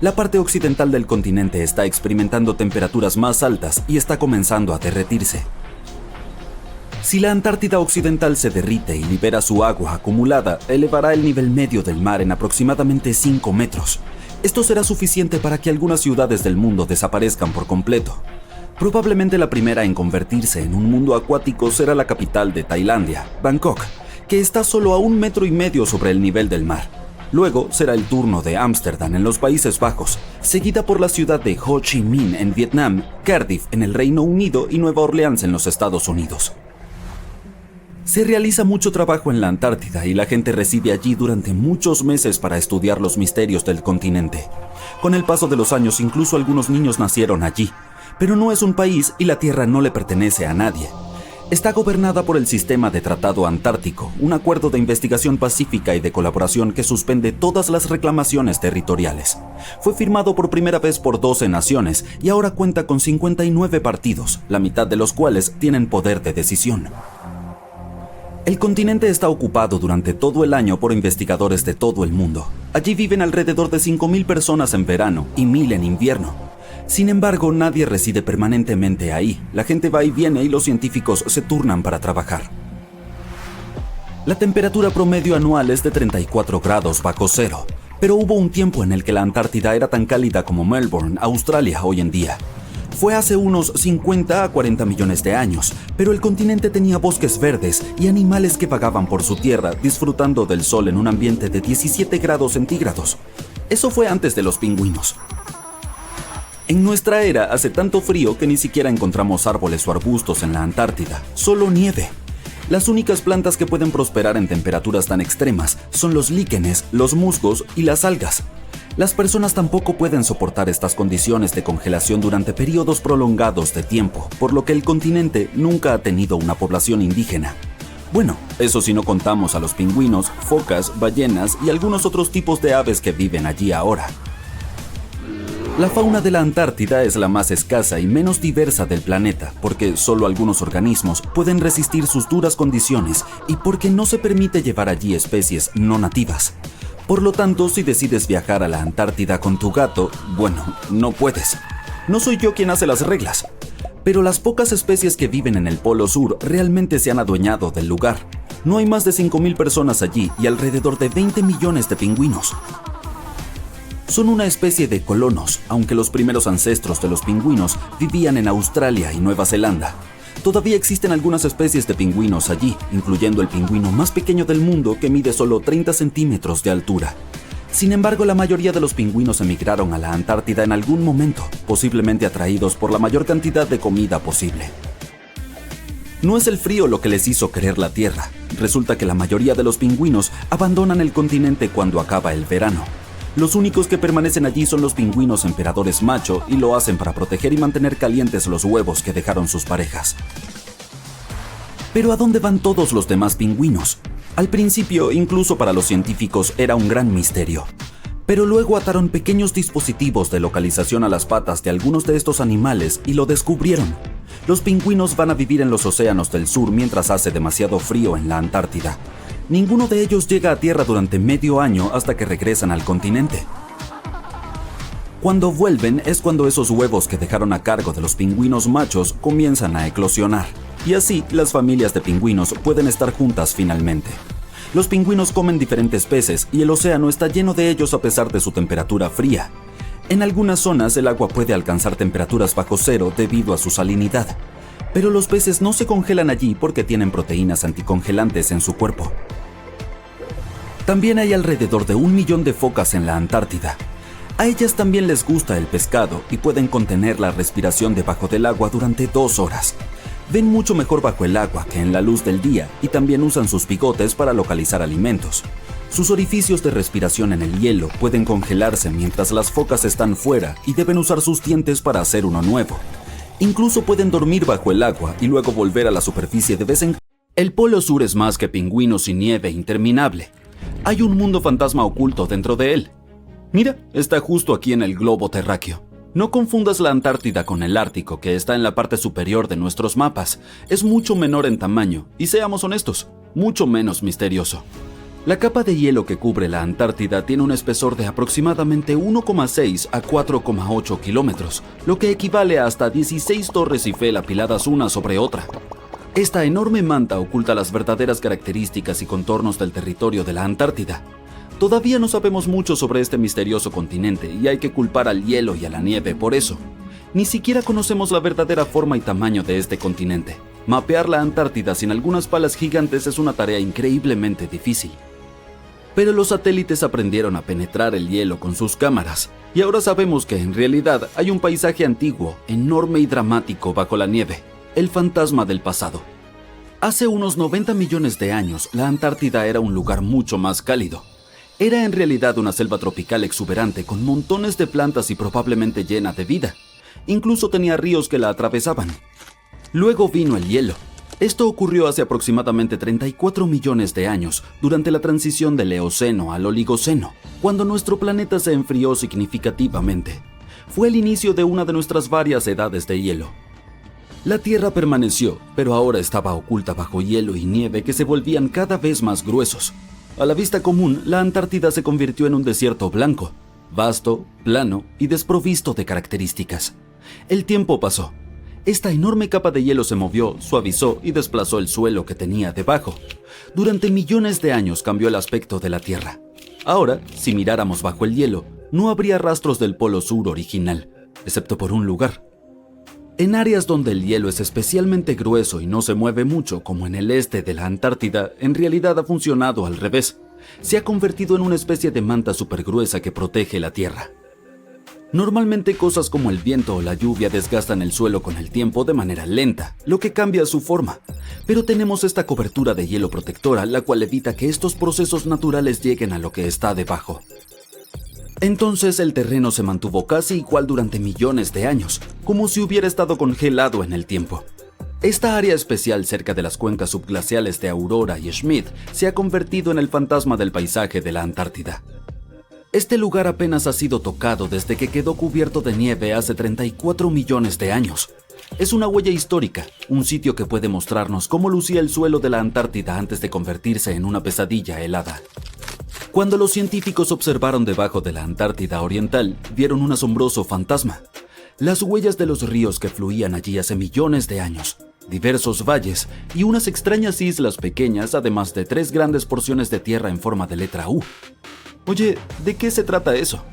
[SPEAKER 4] La parte occidental del continente está experimentando temperaturas más altas y está comenzando a derretirse. Si la Antártida Occidental se derrite y libera su agua acumulada, elevará el nivel medio del mar en aproximadamente 5 metros. Esto será suficiente para que algunas ciudades del mundo desaparezcan por completo. Probablemente la primera en convertirse en un mundo acuático será la capital de Tailandia, Bangkok, que está solo a 1,5 metros sobre el nivel del mar. Luego será el turno de Ámsterdam en los Países Bajos, seguida por la ciudad de Ho Chi Minh en Vietnam, Cardiff en el Reino Unido y Nueva Orleans en los Estados Unidos. Se realiza mucho trabajo en la Antártida y la gente reside allí durante muchos meses para estudiar los misterios del continente. Con el paso de los años, incluso algunos niños nacieron allí. Pero no es un país y la Tierra no le pertenece a nadie. Está gobernada por el Sistema de Tratado Antártico, un acuerdo de investigación pacífica y de colaboración que suspende todas las reclamaciones territoriales. Fue firmado por primera vez por 12 naciones y ahora cuenta con 59 partidos, la mitad de los cuales tienen poder de decisión. El continente está ocupado durante todo el año por investigadores de todo el mundo. Allí viven alrededor de 5.000 personas en verano y 1.000 en invierno. Sin embargo, nadie reside permanentemente ahí. La gente va y viene y los científicos se turnan para trabajar. La temperatura promedio anual es de 34 grados bajo cero, pero hubo un tiempo en el que la Antártida era tan cálida como Melbourne, Australia, hoy en día. Fue hace unos 50 a 40 millones de años, pero el continente tenía bosques verdes y animales que vagaban por su tierra disfrutando del sol en un ambiente de 17 grados centígrados. Eso fue antes de los pingüinos. En nuestra era hace tanto frío que ni siquiera encontramos árboles o arbustos en la Antártida, solo nieve. Las únicas plantas que pueden prosperar en temperaturas tan extremas son los líquenes, los musgos y las algas. Las personas tampoco pueden soportar estas condiciones de congelación durante periodos prolongados de tiempo, por lo que el continente nunca ha tenido una población indígena. Bueno, eso si no contamos a los pingüinos, focas, ballenas y algunos otros tipos de aves que viven allí ahora. La fauna de la Antártida es la más escasa y menos diversa del planeta porque solo algunos organismos pueden resistir sus duras condiciones y porque no se permite llevar allí especies no nativas. Por lo tanto, si decides viajar a la Antártida con tu gato, bueno, no puedes. No soy yo quien hace las reglas. Pero las pocas especies que viven en el Polo Sur realmente se han adueñado del lugar. No hay más de 5.000 personas allí y alrededor de 20 millones de pingüinos. Son una especie de colonos, aunque los primeros ancestros de los pingüinos vivían en Australia y Nueva Zelanda. Todavía existen algunas especies de pingüinos allí, incluyendo el pingüino más pequeño del mundo que mide solo 30 centímetros de altura. Sin embargo, la mayoría de los pingüinos emigraron a la Antártida en algún momento, posiblemente atraídos por la mayor cantidad de comida posible. No es el frío lo que les hizo querer la Tierra. Resulta que la mayoría de los pingüinos abandonan el continente cuando acaba el verano. Los únicos que permanecen allí son los pingüinos emperadores macho y lo hacen para proteger y mantener calientes los huevos que dejaron sus parejas. Pero ¿a dónde van todos los demás pingüinos? Al principio, incluso para los científicos, era un gran misterio. Pero luego ataron pequeños dispositivos de localización a las patas de algunos de estos animales y lo descubrieron. Los pingüinos van a vivir en los océanos del sur mientras hace demasiado frío en la Antártida. Ninguno de ellos llega a tierra durante medio año hasta que regresan al continente. Cuando vuelven es cuando esos huevos que dejaron a cargo de los pingüinos machos comienzan a eclosionar. Y así las familias de pingüinos pueden estar juntas finalmente. Los pingüinos comen diferentes peces y el océano está lleno de ellos a pesar de su temperatura fría. En algunas zonas el agua puede alcanzar temperaturas bajo cero debido a su salinidad, pero los peces no se congelan allí porque tienen proteínas anticongelantes en su cuerpo. También hay alrededor de 1 millón de focas en la Antártida. A ellas también les gusta el pescado y pueden contener la respiración debajo del agua durante 2 horas. Ven mucho mejor bajo el agua que en la luz del día y también usan sus bigotes para localizar alimentos. Sus orificios de respiración en el hielo pueden congelarse mientras las focas están fuera y deben usar sus dientes para hacer uno nuevo. Incluso pueden dormir bajo el agua y luego volver a la superficie de vez en cuando. El Polo Sur es más que pingüinos y nieve interminable. Hay un mundo fantasma oculto dentro de él. Mira, está justo aquí en el globo terráqueo. No confundas la Antártida con el Ártico, que está en la parte superior de nuestros mapas. Es mucho menor en tamaño y, seamos honestos, mucho menos misterioso. La capa de hielo que cubre la Antártida tiene un espesor de aproximadamente 1,6 a 4,8 kilómetros, lo que equivale a hasta 16 torres Eiffel apiladas una sobre otra. Esta enorme manta oculta las verdaderas características y contornos del territorio de la Antártida. Todavía no sabemos mucho sobre este misterioso continente y hay que culpar al hielo y a la nieve por eso. Ni siquiera conocemos la verdadera forma y tamaño de este continente. Mapear la Antártida sin algunas palas gigantes es una tarea increíblemente difícil. Pero los satélites aprendieron a penetrar el hielo con sus cámaras, y ahora sabemos que en realidad hay un paisaje antiguo, enorme y dramático bajo la nieve, el fantasma del pasado. Hace unos 90 millones de años, la Antártida era un lugar mucho más cálido. Era en realidad una selva tropical exuberante con montones de plantas y probablemente llena de vida. Incluso tenía ríos que la atravesaban. Luego vino el hielo. Esto ocurrió hace aproximadamente 34 millones de años, durante la transición del Eoceno al Oligoceno, cuando nuestro planeta se enfrió significativamente. Fue el inicio de una de nuestras varias edades de hielo. La Tierra permaneció, pero ahora estaba oculta bajo hielo y nieve que se volvían cada vez más gruesos. A la vista común, la Antártida se convirtió en un desierto blanco, vasto, plano y desprovisto de características. El tiempo pasó. Esta enorme capa de hielo se movió, suavizó y desplazó el suelo que tenía debajo. Durante millones de años cambió el aspecto de la Tierra. Ahora, si miráramos bajo el hielo, no habría rastros del Polo Sur original, excepto por un lugar. En áreas donde el hielo es especialmente grueso y no se mueve mucho, como en el este de la Antártida, en realidad ha funcionado al revés. Se ha convertido en una especie de manta supergruesa que protege la Tierra. Normalmente cosas como el viento o la lluvia desgastan el suelo con el tiempo de manera lenta, lo que cambia su forma. Pero tenemos esta cobertura de hielo protectora, la cual evita que estos procesos naturales lleguen a lo que está debajo. Entonces el terreno se mantuvo casi igual durante millones de años, como si hubiera estado congelado en el tiempo. Esta área especial cerca de las cuencas subglaciales de Aurora y Schmidt se ha convertido en el fantasma del paisaje de la Antártida. Este lugar apenas ha sido tocado desde que quedó cubierto de nieve hace 34 millones de años. Es una huella histórica, un sitio que puede mostrarnos cómo lucía el suelo de la Antártida antes de convertirse en una pesadilla helada. Cuando los científicos observaron debajo de la Antártida Oriental, vieron un asombroso fantasma. Las huellas de los ríos que fluían allí hace millones de años, diversos valles y unas extrañas islas pequeñas, además de 3 grandes porciones de tierra en forma de letra U. Oye, ¿de qué se trata eso?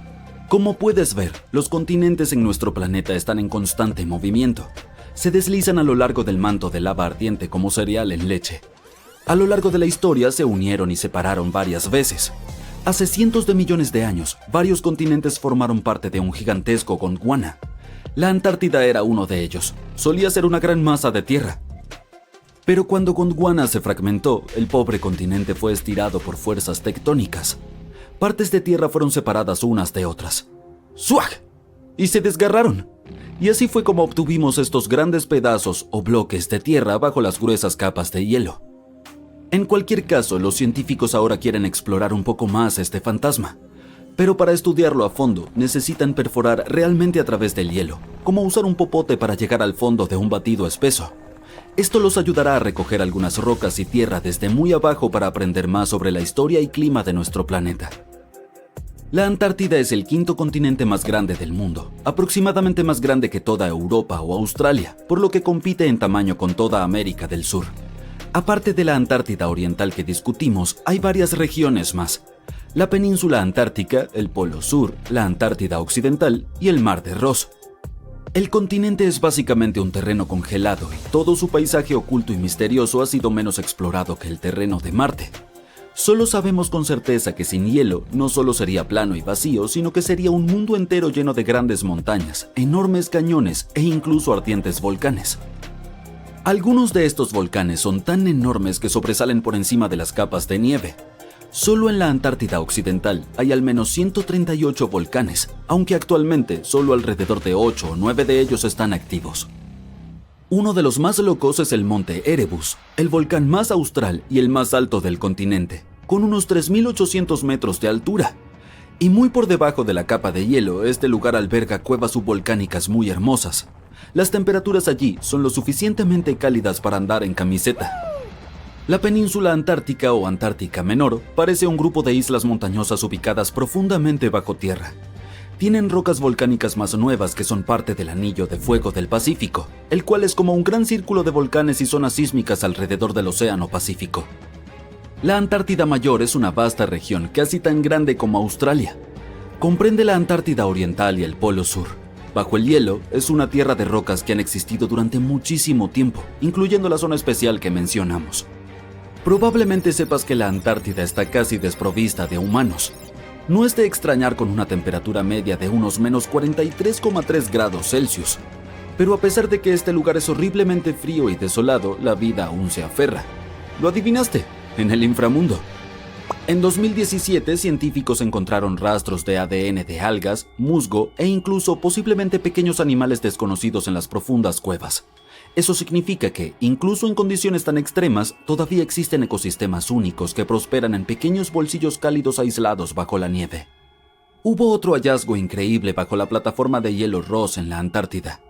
[SPEAKER 4] Como puedes ver, los continentes en nuestro planeta están en constante movimiento. Se deslizan a lo largo del manto de lava ardiente como cereal en leche. A lo largo de la historia se unieron y separaron varias veces. Hace cientos de millones de años, varios continentes formaron parte de un gigantesco Gondwana. La Antártida era uno de ellos. Solía ser una gran masa de tierra. Pero cuando Gondwana se fragmentó, el pobre continente fue estirado por fuerzas tectónicas. Partes de tierra fueron separadas unas de otras. ¡Suaj! Y se desgarraron. Y así fue como obtuvimos estos grandes pedazos o bloques de tierra bajo las gruesas capas de hielo. En cualquier caso, los científicos ahora quieren explorar un poco más este fantasma. Pero para estudiarlo a fondo, necesitan perforar realmente a través del hielo, como usar un popote para llegar al fondo de un batido espeso. Esto los ayudará a recoger algunas rocas y tierra desde muy abajo para aprender más sobre la historia y clima de nuestro planeta. La Antártida es el quinto continente más grande del mundo, aproximadamente más grande que toda Europa o Australia, por lo que compite en tamaño con toda América del Sur. Aparte de la Antártida Oriental que discutimos, hay varias regiones más. La península antártica, el Polo Sur, la Antártida Occidental y el Mar de Ross. El continente es básicamente un terreno congelado y todo su paisaje oculto y misterioso ha sido menos explorado que el terreno de Marte. Solo sabemos con certeza que sin hielo no solo sería plano y vacío, sino que sería un mundo entero lleno de grandes montañas, enormes cañones e incluso ardientes volcanes. Algunos de estos volcanes son tan enormes que sobresalen por encima de las capas de nieve. Solo en la Antártida Occidental hay al menos 138 volcanes, aunque actualmente solo alrededor de 8 o 9 de ellos están activos. Uno de los más locos es el monte Erebus, el volcán más austral y el más alto del continente, con unos 3.800 metros de altura. Y muy por debajo de la capa de hielo, este lugar alberga cuevas subvolcánicas muy hermosas. Las temperaturas allí son lo suficientemente cálidas para andar en camiseta. La península antártica o Antártica Menor parece un grupo de islas montañosas ubicadas profundamente bajo tierra. Tienen rocas volcánicas más nuevas que son parte del anillo de fuego del Pacífico, el cual es como un gran círculo de volcanes y zonas sísmicas alrededor del Océano Pacífico. La Antártida Mayor es una vasta región casi tan grande como Australia. Comprende la Antártida Oriental y el Polo Sur. Bajo el hielo es una tierra de rocas que han existido durante muchísimo tiempo, incluyendo la zona especial que mencionamos. Probablemente sepas que la Antártida está casi desprovista de humanos. No es de extrañar con una temperatura media de unos menos 43,3 grados Celsius. Pero a pesar de que este lugar es horriblemente frío y desolado, la vida aún se aferra. ¿Lo adivinaste? En el inframundo. En 2017, científicos encontraron rastros de ADN de algas, musgo e incluso posiblemente pequeños animales desconocidos en las profundas cuevas. Eso significa que, incluso en condiciones tan extremas, todavía existen ecosistemas únicos que prosperan en pequeños bolsillos cálidos aislados bajo la nieve. Hubo otro hallazgo increíble bajo la plataforma de hielo Ross en la Antártida.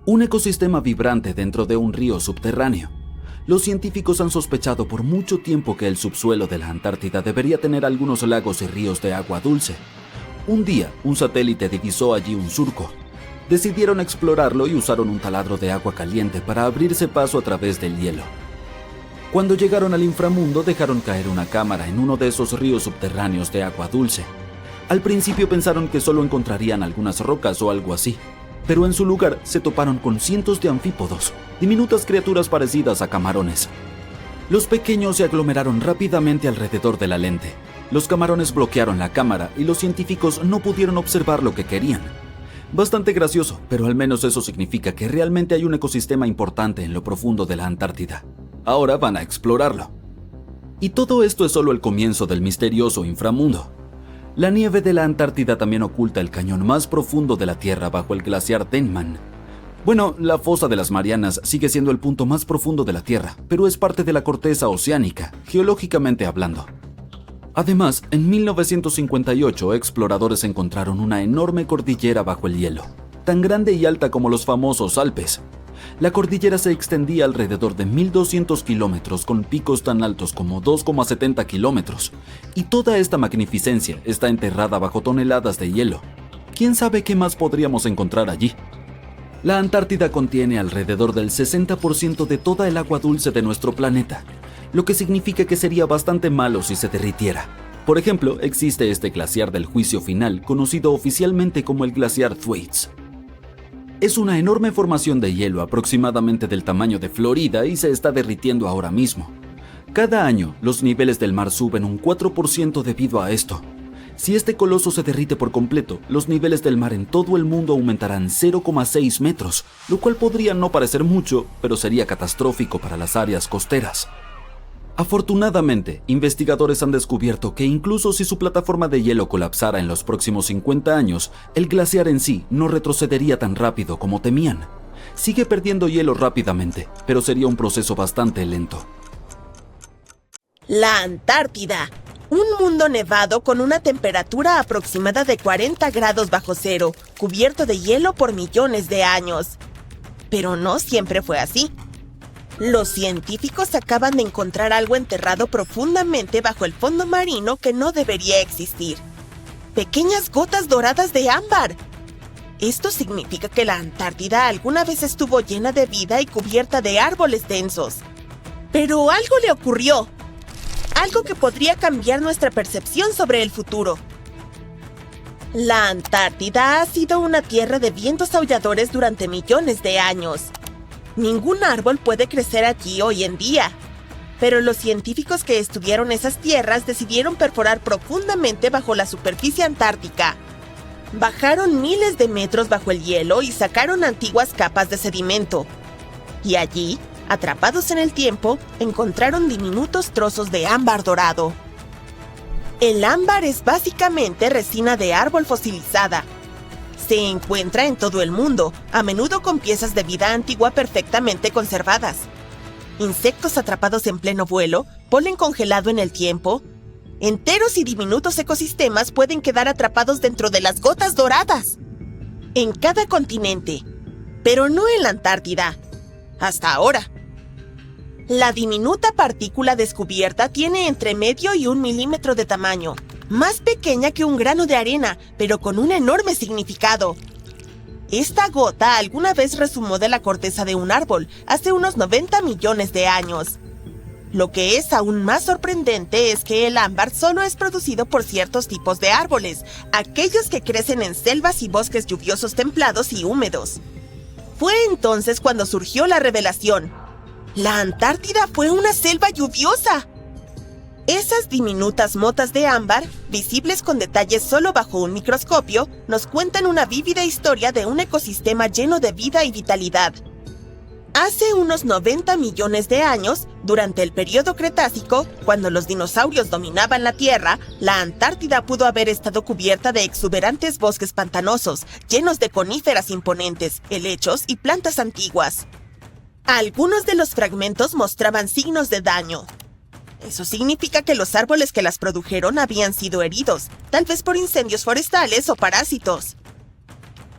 [SPEAKER 4] Un ecosistema vibrante dentro de un río subterráneo. Los científicos han sospechado por mucho tiempo que el subsuelo de la Antártida debería tener algunos lagos y ríos de agua dulce. Un día, un satélite divisó allí un surco. Decidieron explorarlo y usaron un taladro de agua caliente para abrirse paso a través del hielo. Cuando llegaron al inframundo, dejaron caer una cámara en uno de esos ríos subterráneos de agua dulce. Al principio pensaron que solo encontrarían algunas rocas o algo así, pero en su lugar se toparon con cientos de anfípodos, diminutas criaturas parecidas a camarones. Los pequeños se aglomeraron rápidamente alrededor de la lente. Los camarones bloquearon la cámara y los científicos no pudieron observar lo que querían. Bastante gracioso, pero al menos eso significa que realmente hay un ecosistema importante en lo profundo de la Antártida. Ahora van a explorarlo. Y todo esto es solo el comienzo del misterioso inframundo. La nieve de la Antártida también oculta el cañón más profundo de la Tierra bajo el glaciar Denman. Bueno, la fosa de las Marianas sigue siendo el punto más profundo de la Tierra, pero es parte de la corteza oceánica, geológicamente hablando. Además, en 1958, exploradores encontraron una enorme cordillera bajo el hielo, tan grande y alta como los famosos Alpes. La cordillera se extendía alrededor de 1.200 kilómetros con picos tan altos como 2,70 kilómetros, y toda esta magnificencia está enterrada bajo toneladas de hielo. ¿Quién sabe qué más podríamos encontrar allí? La Antártida contiene alrededor del 60% de toda el agua dulce de nuestro planeta, lo que significa que sería bastante malo si se derritiera. Por ejemplo, existe este glaciar del juicio final, conocido oficialmente como el glaciar Thwaites. Es una enorme formación de hielo aproximadamente del tamaño de Florida y se está derritiendo ahora mismo. Cada año, los niveles del mar suben un 4% debido a esto. Si este coloso se derrite por completo, los niveles del mar en todo el mundo aumentarán 0,6 metros, lo cual podría no parecer mucho, pero sería catastrófico para las áreas costeras. Afortunadamente, investigadores han descubierto que incluso si su plataforma de hielo colapsara en los próximos 50 años, el glaciar en sí no retrocedería tan rápido como temían. Sigue perdiendo hielo rápidamente, pero sería un proceso bastante lento.
[SPEAKER 3] La Antártida. Un mundo nevado con una temperatura aproximada de 40 grados bajo cero, cubierto de hielo por millones de años. Pero no siempre fue así. Los científicos acaban de encontrar algo enterrado profundamente bajo el fondo marino que no debería existir. Pequeñas gotas doradas de ámbar. Esto significa que la Antártida alguna vez estuvo llena de vida y cubierta de árboles densos. Pero algo le ocurrió. Algo que podría cambiar nuestra percepción sobre el futuro. La Antártida ha sido una tierra de vientos aulladores durante millones de años. Ningún árbol puede crecer allí hoy en día. Pero los científicos que estudiaron esas tierras decidieron perforar profundamente bajo la superficie antártica. Bajaron miles de metros bajo el hielo y sacaron antiguas capas de sedimento. Y allí, atrapados en el tiempo, encontraron diminutos trozos de ámbar dorado. El ámbar es básicamente resina de árbol fosilizada. Se encuentra en todo el mundo, a menudo con piezas de vida antigua perfectamente conservadas. Insectos atrapados en pleno vuelo, polen congelado en el tiempo. Enteros y diminutos ecosistemas pueden quedar atrapados dentro de las gotas doradas. En cada continente, pero no en la Antártida. Hasta ahora. La diminuta partícula descubierta tiene entre medio y 1 milímetro de tamaño, más pequeña que un grano de arena, pero con un enorme significado. Esta gota alguna vez resumó de la corteza de un árbol, hace unos 90 millones de años. Lo que es aún más sorprendente es que el ámbar solo es producido por ciertos tipos de árboles, aquellos que crecen en selvas y bosques lluviosos templados y húmedos. Fue entonces cuando surgió la revelación. La Antártida fue una selva lluviosa. Esas diminutas motas de ámbar, visibles con detalles solo bajo un microscopio, nos cuentan una vívida historia de un ecosistema lleno de vida y vitalidad. Hace unos 90 millones de años, durante el período Cretácico, cuando los dinosaurios dominaban la Tierra, la Antártida pudo haber estado cubierta de exuberantes bosques pantanosos, llenos de coníferas imponentes, helechos y plantas antiguas. Algunos de los fragmentos mostraban signos de daño. Eso significa que los árboles que las produjeron habían sido heridos, tal vez por incendios forestales o parásitos.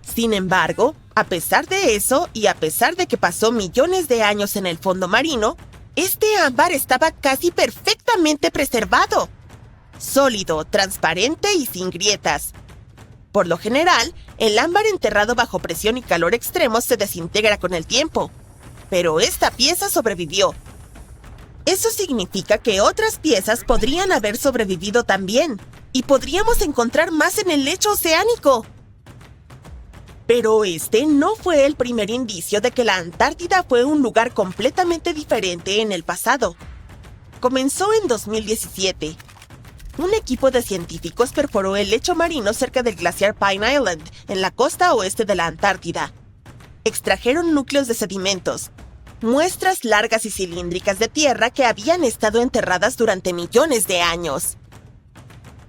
[SPEAKER 3] Sin embargo, a pesar de eso y a pesar de que pasó millones de años en el fondo marino, este ámbar estaba casi perfectamente preservado. Sólido, transparente y sin grietas. Por lo general, el ámbar enterrado bajo presión y calor extremos se desintegra con el tiempo. Pero esta pieza sobrevivió. Eso significa que otras piezas podrían haber sobrevivido también, y podríamos encontrar más en el lecho oceánico. Pero este no fue el primer indicio de que la Antártida fue un lugar completamente diferente en el pasado. Comenzó en 2017. Un equipo de científicos perforó el lecho marino cerca del glaciar Pine Island, en la costa oeste de la Antártida. Extrajeron núcleos de sedimentos, muestras largas y cilíndricas de tierra que habían estado enterradas durante millones de años.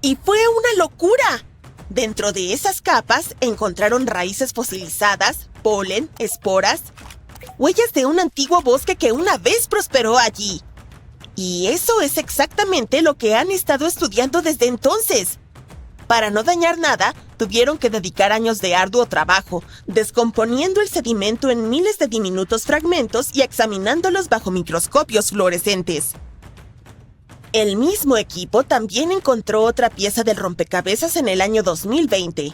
[SPEAKER 3] ¡Y fue una locura! Dentro de esas capas encontraron raíces fosilizadas, polen, esporas, huellas de un antiguo bosque que una vez prosperó allí. Y eso es exactamente lo que han estado estudiando desde entonces. Para no dañar nada, tuvieron que dedicar años de arduo trabajo, descomponiendo el sedimento en miles de diminutos fragmentos y examinándolos bajo microscopios fluorescentes. El mismo equipo también encontró otra pieza del rompecabezas en el año 2020.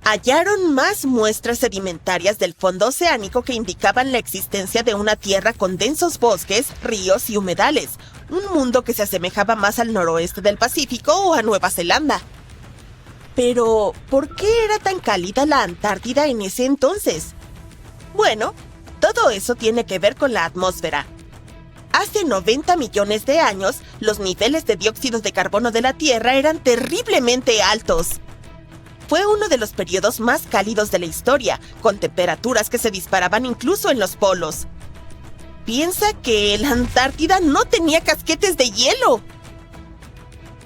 [SPEAKER 3] Hallaron más muestras sedimentarias del fondo oceánico que indicaban la existencia de una tierra con densos bosques, ríos y humedales, un mundo que se asemejaba más al noroeste del Pacífico o a Nueva Zelanda. Pero, ¿por qué era tan cálida la Antártida en ese entonces? Bueno, todo eso tiene que ver con la atmósfera. Hace 90 millones de años, los niveles de dióxido de carbono de la Tierra eran terriblemente altos. Fue uno de los periodos más cálidos de la historia, con temperaturas que se disparaban incluso en los polos. Piensa que la Antártida no tenía casquetes de hielo.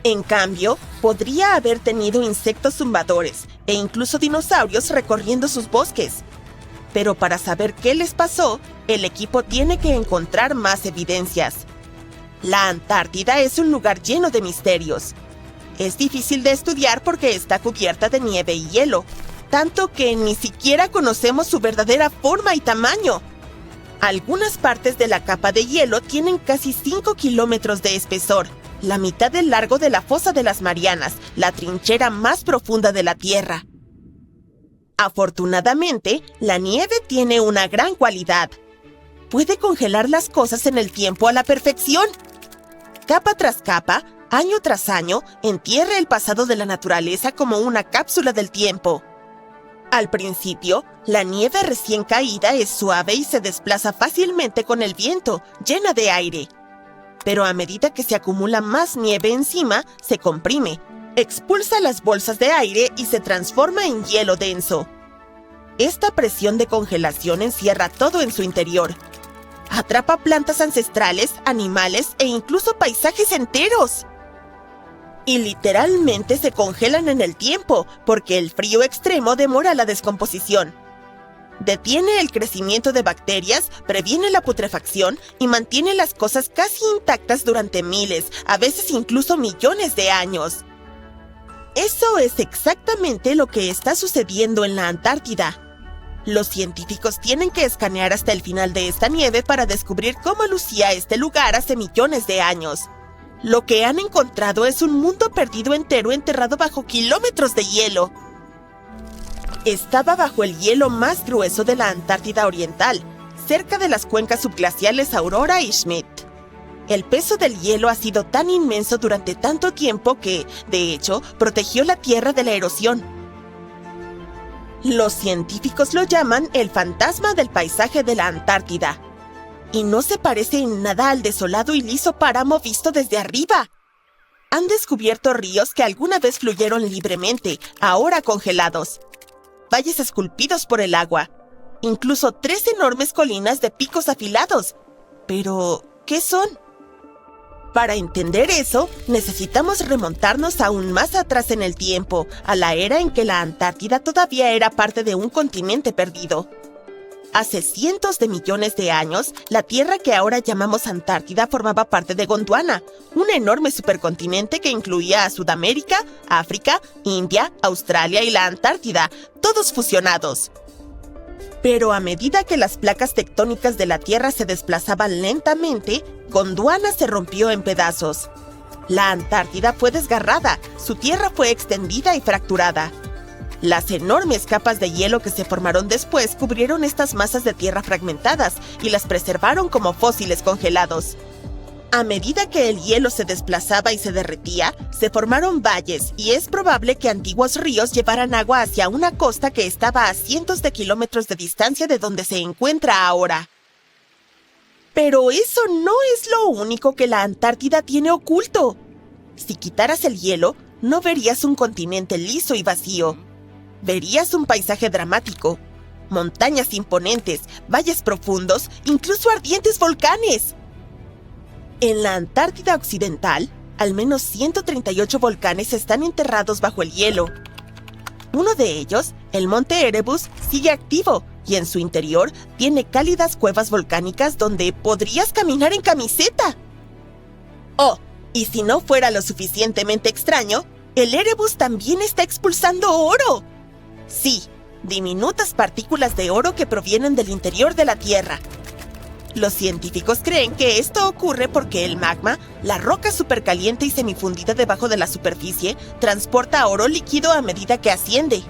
[SPEAKER 3] En cambio, podría haber tenido insectos zumbadores e incluso dinosaurios recorriendo sus bosques. Pero para saber qué les pasó, el equipo tiene que encontrar más evidencias. La Antártida es un lugar lleno de misterios. Es difícil de estudiar porque está cubierta de nieve y hielo, tanto que ni siquiera conocemos su verdadera forma y tamaño. Algunas partes de la capa de hielo tienen casi 5 kilómetros de espesor, la mitad del largo de la Fosa de las Marianas, la trinchera más profunda de la Tierra. Afortunadamente, la nieve tiene una gran cualidad. Puede congelar las cosas en el tiempo a la perfección. Capa tras capa, año tras año, entierra el pasado de la naturaleza como una cápsula del tiempo. Al principio, la nieve recién caída es suave y se desplaza fácilmente con el viento, llena de aire. Pero a medida que se acumula más nieve encima, se comprime, expulsa las bolsas de aire y se transforma en hielo denso. Esta presión de congelación encierra todo en su interior. Atrapa plantas ancestrales, animales e incluso paisajes enteros. Y literalmente se congelan en el tiempo, porque el frío extremo demora la descomposición. Detiene el crecimiento de bacterias, previene la putrefacción y mantiene las cosas casi intactas durante miles, a veces incluso millones de años. Eso es exactamente lo que está sucediendo en la Antártida. Los científicos tienen que escanear hasta el final de esta nieve para descubrir cómo lucía este lugar hace millones de años. Lo que han encontrado es un mundo perdido entero enterrado bajo kilómetros de hielo. Estaba bajo el hielo más grueso de la Antártida Oriental, cerca de las cuencas subglaciales Aurora y Schmidt. El peso del hielo ha sido tan inmenso durante tanto tiempo que, de hecho, protegió la Tierra de la erosión. Los científicos lo llaman el fantasma del paisaje de la Antártida. Y no se parece en nada al desolado y liso páramo visto desde arriba. Han descubierto ríos que alguna vez fluyeron libremente, ahora congelados. Valles esculpidos por el agua. Incluso 3 enormes colinas de picos afilados. Pero, ¿qué son? Para entender eso, necesitamos remontarnos aún más atrás en el tiempo, a la era en que la Antártida todavía era parte de un continente perdido. Hace cientos de millones de años, la tierra que ahora llamamos Antártida formaba parte de Gondwana, un enorme supercontinente que incluía a Sudamérica, África, India, Australia y la Antártida, todos fusionados. Pero a medida que las placas tectónicas de la Tierra se desplazaban lentamente, Gondwana se rompió en pedazos. La Antártida fue desgarrada, su tierra fue extendida y fracturada. Las enormes capas de hielo que se formaron después cubrieron estas masas de tierra fragmentadas y las preservaron como fósiles congelados. A medida que el hielo se desplazaba y se derretía, se formaron valles y es probable que antiguos ríos llevaran agua hacia una costa que estaba a cientos de kilómetros de distancia de donde se encuentra ahora. Pero eso no es lo único que la Antártida tiene oculto. Si quitaras el hielo, no verías un continente liso y vacío. Verías un paisaje dramático, montañas imponentes, valles profundos, incluso ardientes volcanes. En la Antártida Occidental, al menos 138 volcanes están enterrados bajo el hielo. Uno de ellos, el monte Erebus, sigue activo y en su interior tiene cálidas cuevas volcánicas donde podrías caminar en camiseta. Oh, y si no fuera lo suficientemente extraño, el Erebus también está expulsando oro. Sí, diminutas partículas de oro que provienen del interior de la Tierra. Los científicos creen que esto ocurre porque el magma, la roca supercaliente y semifundida debajo de la superficie, transporta oro líquido a medida que asciende.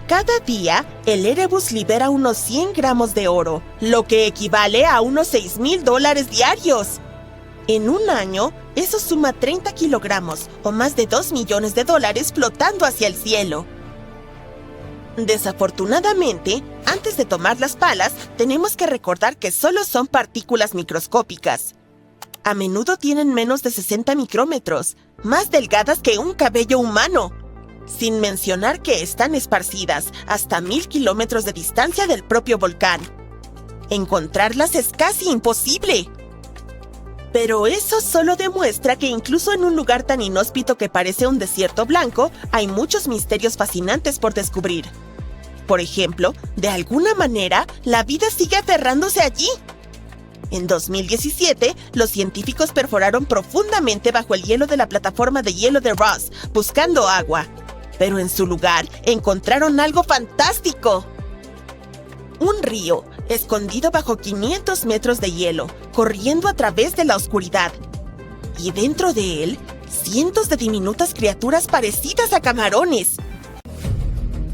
[SPEAKER 3] Cada día, el Erebus libera unos 100 gramos de oro, lo que equivale a unos $6,000 diarios. En un año, eso suma 30 kilogramos, o más de $2 millones flotando hacia el cielo. Desafortunadamente, Antes de tomar las palas, tenemos que recordar que solo son partículas microscópicas. A menudo tienen menos de 60 micrómetros, más delgadas que un cabello humano. Sin mencionar que están esparcidas hasta 1000 kilómetros de distancia del propio volcán. Encontrarlas es casi imposible. Pero eso solo demuestra que incluso en un lugar tan inhóspito que parece un desierto blanco, hay muchos misterios fascinantes por descubrir. Por ejemplo, de alguna manera, la vida sigue aferrándose allí. En 2017, los científicos perforaron profundamente bajo el hielo de la plataforma de hielo de Ross, buscando agua. Pero en su lugar, encontraron algo fantástico. Un río, escondido bajo 500 metros de hielo, corriendo a través de la oscuridad. Y dentro de él, cientos de diminutas criaturas parecidas a camarones.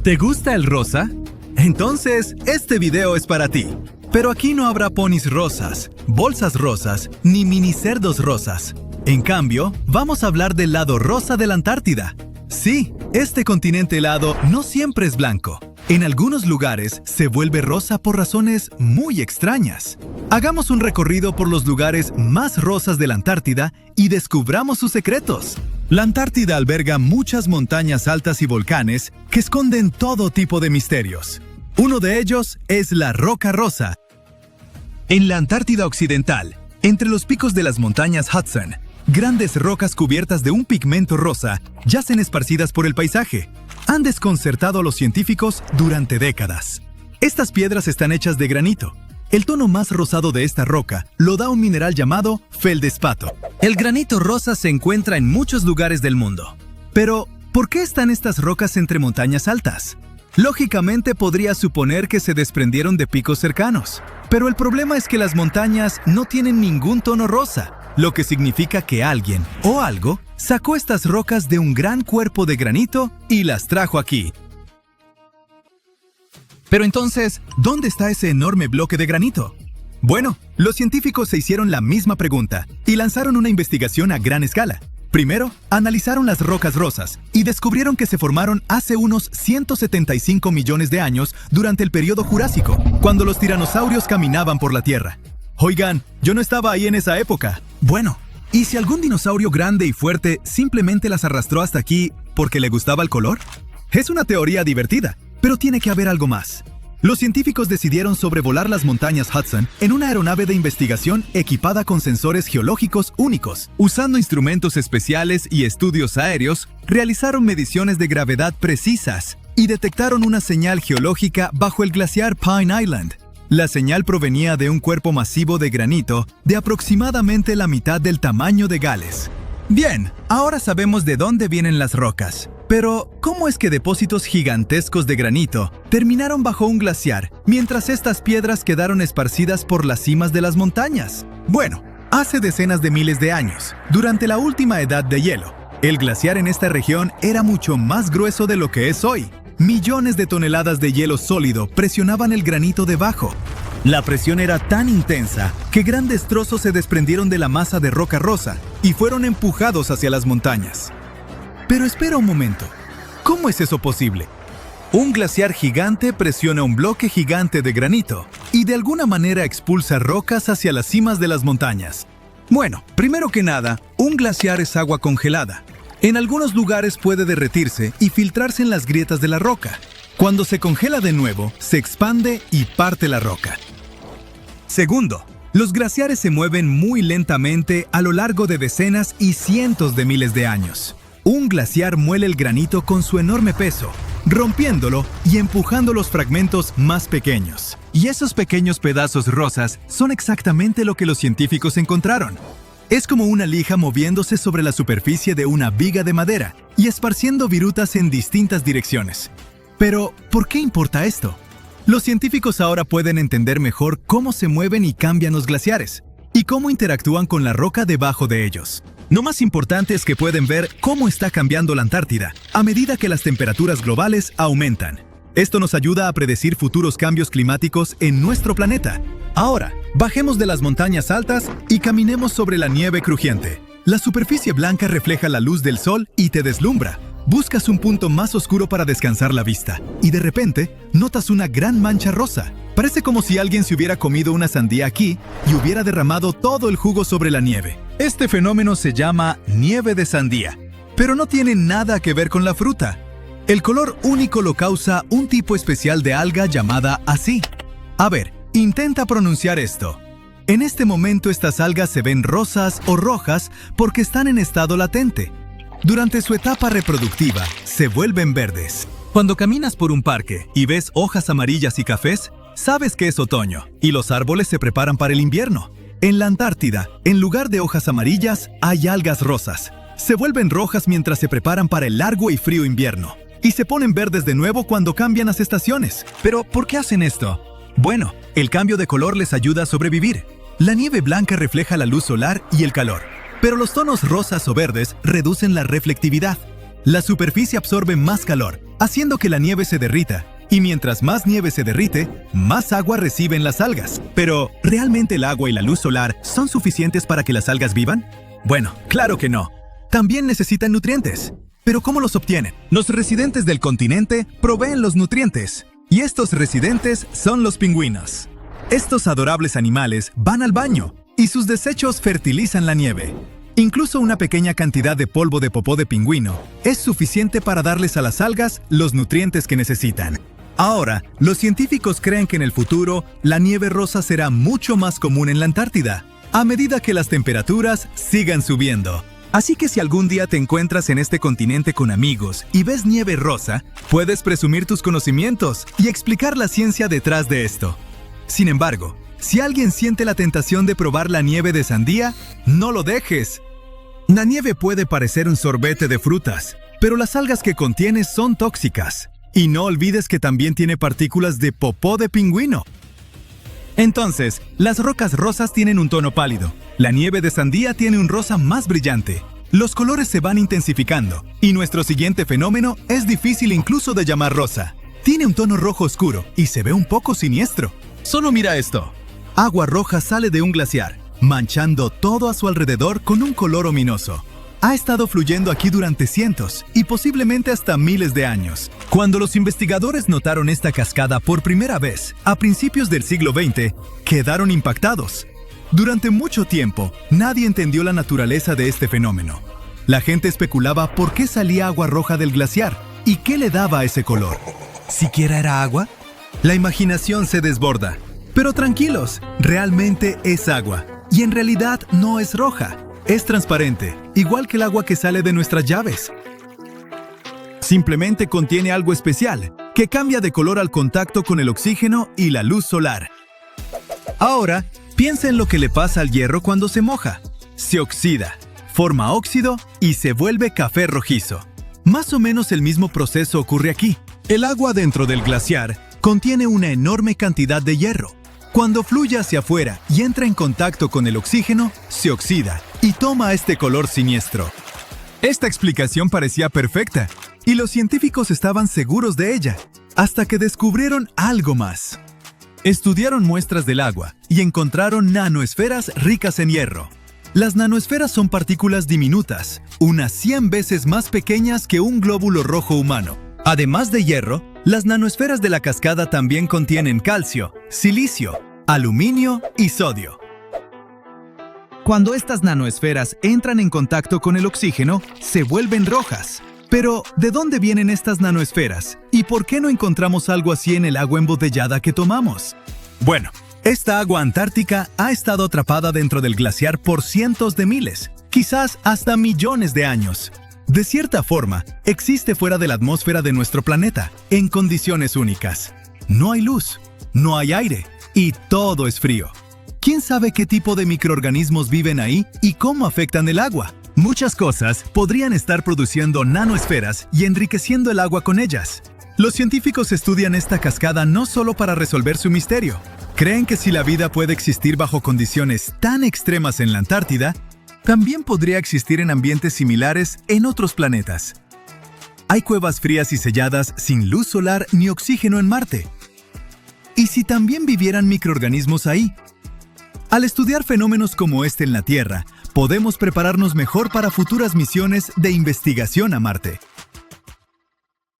[SPEAKER 5] ¿Te gusta el rosa? Entonces, este video es para ti. Pero aquí no habrá ponis rosas, bolsas rosas, ni mini cerdos rosas. En cambio, vamos a hablar del lado rosa de la Antártida. Sí, este continente helado no siempre es blanco. En algunos lugares se vuelve rosa por razones muy extrañas. Hagamos un recorrido por los lugares más rosas de la Antártida y descubramos sus secretos. La Antártida alberga muchas montañas altas y volcanes que esconden todo tipo de misterios. Uno de ellos es la Roca Rosa. En la Antártida Occidental, entre los picos de las montañas Hudson, grandes rocas cubiertas de un pigmento rosa yacen esparcidas por el paisaje. Han desconcertado a los científicos durante décadas. Estas piedras están hechas de granito. El tono más rosado de esta roca lo da un mineral llamado feldespato. El granito rosa se encuentra en muchos lugares del mundo. Pero, ¿por qué están estas rocas entre montañas altas? Lógicamente podría suponer que se desprendieron de picos cercanos. Pero el problema es que las montañas no tienen ningún tono rosa, lo que significa que alguien o algo sacó estas rocas de un gran cuerpo de granito y las trajo aquí. Pero entonces, ¿dónde está ese enorme bloque de granito? Bueno, los científicos se hicieron la misma pregunta y lanzaron una investigación a gran escala. Primero, analizaron las rocas rosas y descubrieron que se formaron hace unos 175 millones de años durante el período Jurásico, cuando los tiranosaurios caminaban por la Tierra. Oigan, yo no estaba ahí en esa época. Bueno, ¿y si algún dinosaurio grande y fuerte simplemente las arrastró hasta aquí porque le gustaba el color? Es una teoría divertida, pero tiene que haber algo más. Los científicos decidieron sobrevolar las montañas Hudson en una aeronave de investigación equipada con sensores geológicos únicos. Usando instrumentos especiales y estudios aéreos, realizaron mediciones de gravedad precisas y detectaron una señal geológica bajo el glaciar Pine Island. La señal provenía de un cuerpo masivo de granito de aproximadamente la mitad del tamaño de Gales. Bien, ahora sabemos de dónde vienen las rocas. Pero, ¿cómo es que depósitos gigantescos de granito terminaron bajo un glaciar, mientras estas piedras quedaron esparcidas por las cimas de las montañas? Bueno, hace decenas de miles de años, durante la última edad de hielo, el glaciar en esta región era mucho más grueso de lo que es hoy. Millones de toneladas de hielo sólido presionaban el granito debajo. La presión era tan intensa que grandes trozos se desprendieron de la masa de roca rosa y fueron empujados hacia las montañas. Pero espera un momento, ¿cómo es eso posible? Un glaciar gigante presiona un bloque gigante de granito y de alguna manera expulsa rocas hacia las cimas de las montañas. Bueno, primero que nada, un glaciar es agua congelada. En algunos lugares puede derretirse y filtrarse en las grietas de la roca. Cuando se congela de nuevo, se expande y parte la roca. Segundo, los glaciares se mueven muy lentamente a lo largo de decenas y cientos de miles de años. Un glaciar muele el granito con su enorme peso, rompiéndolo y empujando los fragmentos más pequeños. Y esos pequeños pedazos rosas son exactamente lo que los científicos encontraron. Es como una lija moviéndose sobre la superficie de una viga de madera y esparciendo virutas en distintas direcciones. Pero, ¿por qué importa esto? Los científicos ahora pueden entender mejor cómo se mueven y cambian los glaciares, y cómo interactúan con la roca debajo de ellos. Lo más importante es que pueden ver cómo está cambiando la Antártida a medida que las temperaturas globales aumentan. Esto nos ayuda a predecir futuros cambios climáticos en nuestro planeta. Ahora, bajemos de las montañas altas y caminemos sobre la nieve crujiente. La superficie blanca refleja la luz del sol y te deslumbra. Buscas un punto más oscuro para descansar la vista y de repente notas una gran mancha rosa. Parece como si alguien se hubiera comido una sandía aquí y hubiera derramado todo el jugo sobre la nieve. Este fenómeno se llama nieve de sandía, pero no tiene nada que ver con la fruta. El color único lo causa un tipo especial de alga llamada así. A ver, intenta pronunciar esto. En este momento estas algas se ven rosas o rojas porque están en estado latente. Durante su etapa reproductiva, se vuelven verdes. Cuando caminas por un parque y ves hojas amarillas y cafés, sabes que es otoño y los árboles se preparan para el invierno. En la Antártida, en lugar de hojas amarillas, hay algas rosas. Se vuelven rojas mientras se preparan para el largo y frío invierno. Y se ponen verdes de nuevo cuando cambian las estaciones. ¿Pero por qué hacen esto? Bueno, el cambio de color les ayuda a sobrevivir. La nieve blanca refleja la luz solar y el calor. Pero los tonos rosas o verdes reducen la reflectividad. La superficie absorbe más calor, haciendo que la nieve se derrita. Y mientras más nieve se derrite, más agua reciben las algas. Pero, ¿realmente el agua y la luz solar son suficientes para que las algas vivan? Bueno, claro que no. También necesitan nutrientes. ¿Pero cómo los obtienen? Los residentes del continente proveen los nutrientes. Y estos residentes son los pingüinos. Estos adorables animales van al baño y sus desechos fertilizan la nieve. Incluso una pequeña cantidad de polvo de popó de pingüino es suficiente para darles a las algas los nutrientes que necesitan. Ahora, los científicos creen que en el futuro la nieve rosa será mucho más común en la Antártida, a medida que las temperaturas sigan subiendo. Así que si algún día te encuentras en este continente con amigos y ves nieve rosa, puedes presumir tus conocimientos y explicar la ciencia detrás de esto. Sin embargo, si alguien siente la tentación de probar la nieve de sandía, no lo dejes. La nieve puede parecer un sorbete de frutas, pero las algas que contiene son tóxicas. Y no olvides que también tiene partículas de popó de pingüino. Entonces, las rocas rosas tienen un tono pálido. La nieve de sandía tiene un rosa más brillante. Los colores se van intensificando, y nuestro siguiente fenómeno es difícil incluso de llamar rosa. Tiene un tono rojo oscuro y se ve un poco siniestro. Solo mira esto. Agua roja sale de un glaciar, manchando todo a su alrededor con un color ominoso. Ha estado fluyendo aquí durante cientos y posiblemente hasta miles de años. Cuando los investigadores notaron esta cascada por primera vez, a principios del siglo XX, quedaron impactados. Durante mucho tiempo, nadie entendió la naturaleza de este fenómeno. La gente especulaba por qué salía agua roja del glaciar y qué le daba ese color. ¿Siquiera era agua? La imaginación se desborda. Pero tranquilos, realmente es agua. Y en realidad no es roja. Es transparente, igual que el agua que sale de nuestras llaves. Simplemente contiene algo especial, que cambia de color al contacto con el oxígeno y la luz solar. Ahora, piensa en lo que le pasa al hierro cuando se moja. Se oxida, forma óxido y se vuelve café rojizo. Más o menos el mismo proceso ocurre aquí. El agua dentro del glaciar contiene una enorme cantidad de hierro. Cuando fluye hacia afuera y entra en contacto con el oxígeno, se oxida y toma este color siniestro. Esta explicación parecía perfecta, y los científicos estaban seguros de ella, hasta que descubrieron algo más. Estudiaron muestras del agua y encontraron nanoesferas ricas en hierro. Las nanoesferas son partículas diminutas, unas 100 veces más pequeñas que un glóbulo rojo humano. Además de hierro, las nanoesferas de la cascada también contienen calcio, silicio, aluminio y sodio. Cuando estas nanoesferas entran en contacto con el oxígeno, se vuelven rojas. Pero, ¿de dónde vienen estas nanoesferas? ¿Y por qué no encontramos algo así en el agua embotellada que tomamos? Bueno, esta agua antártica ha estado atrapada dentro del glaciar por cientos de miles, quizás hasta millones de años. De cierta forma, existe fuera de la atmósfera de nuestro planeta, en condiciones únicas. No hay luz, no hay aire, y todo es frío. ¿Quién sabe qué tipo de microorganismos viven ahí y cómo afectan el agua? Muchas cosas podrían estar produciendo nanoesferas y enriqueciendo el agua con ellas. Los científicos estudian esta cascada no solo para resolver su misterio. Creen que si la vida puede existir bajo condiciones tan extremas en la Antártida, también podría existir en ambientes similares en otros planetas. Hay cuevas frías y selladas sin luz solar ni oxígeno en Marte. ¿Y si también vivieran microorganismos ahí? Al estudiar fenómenos como este en la Tierra, podemos prepararnos mejor para futuras misiones de investigación a Marte.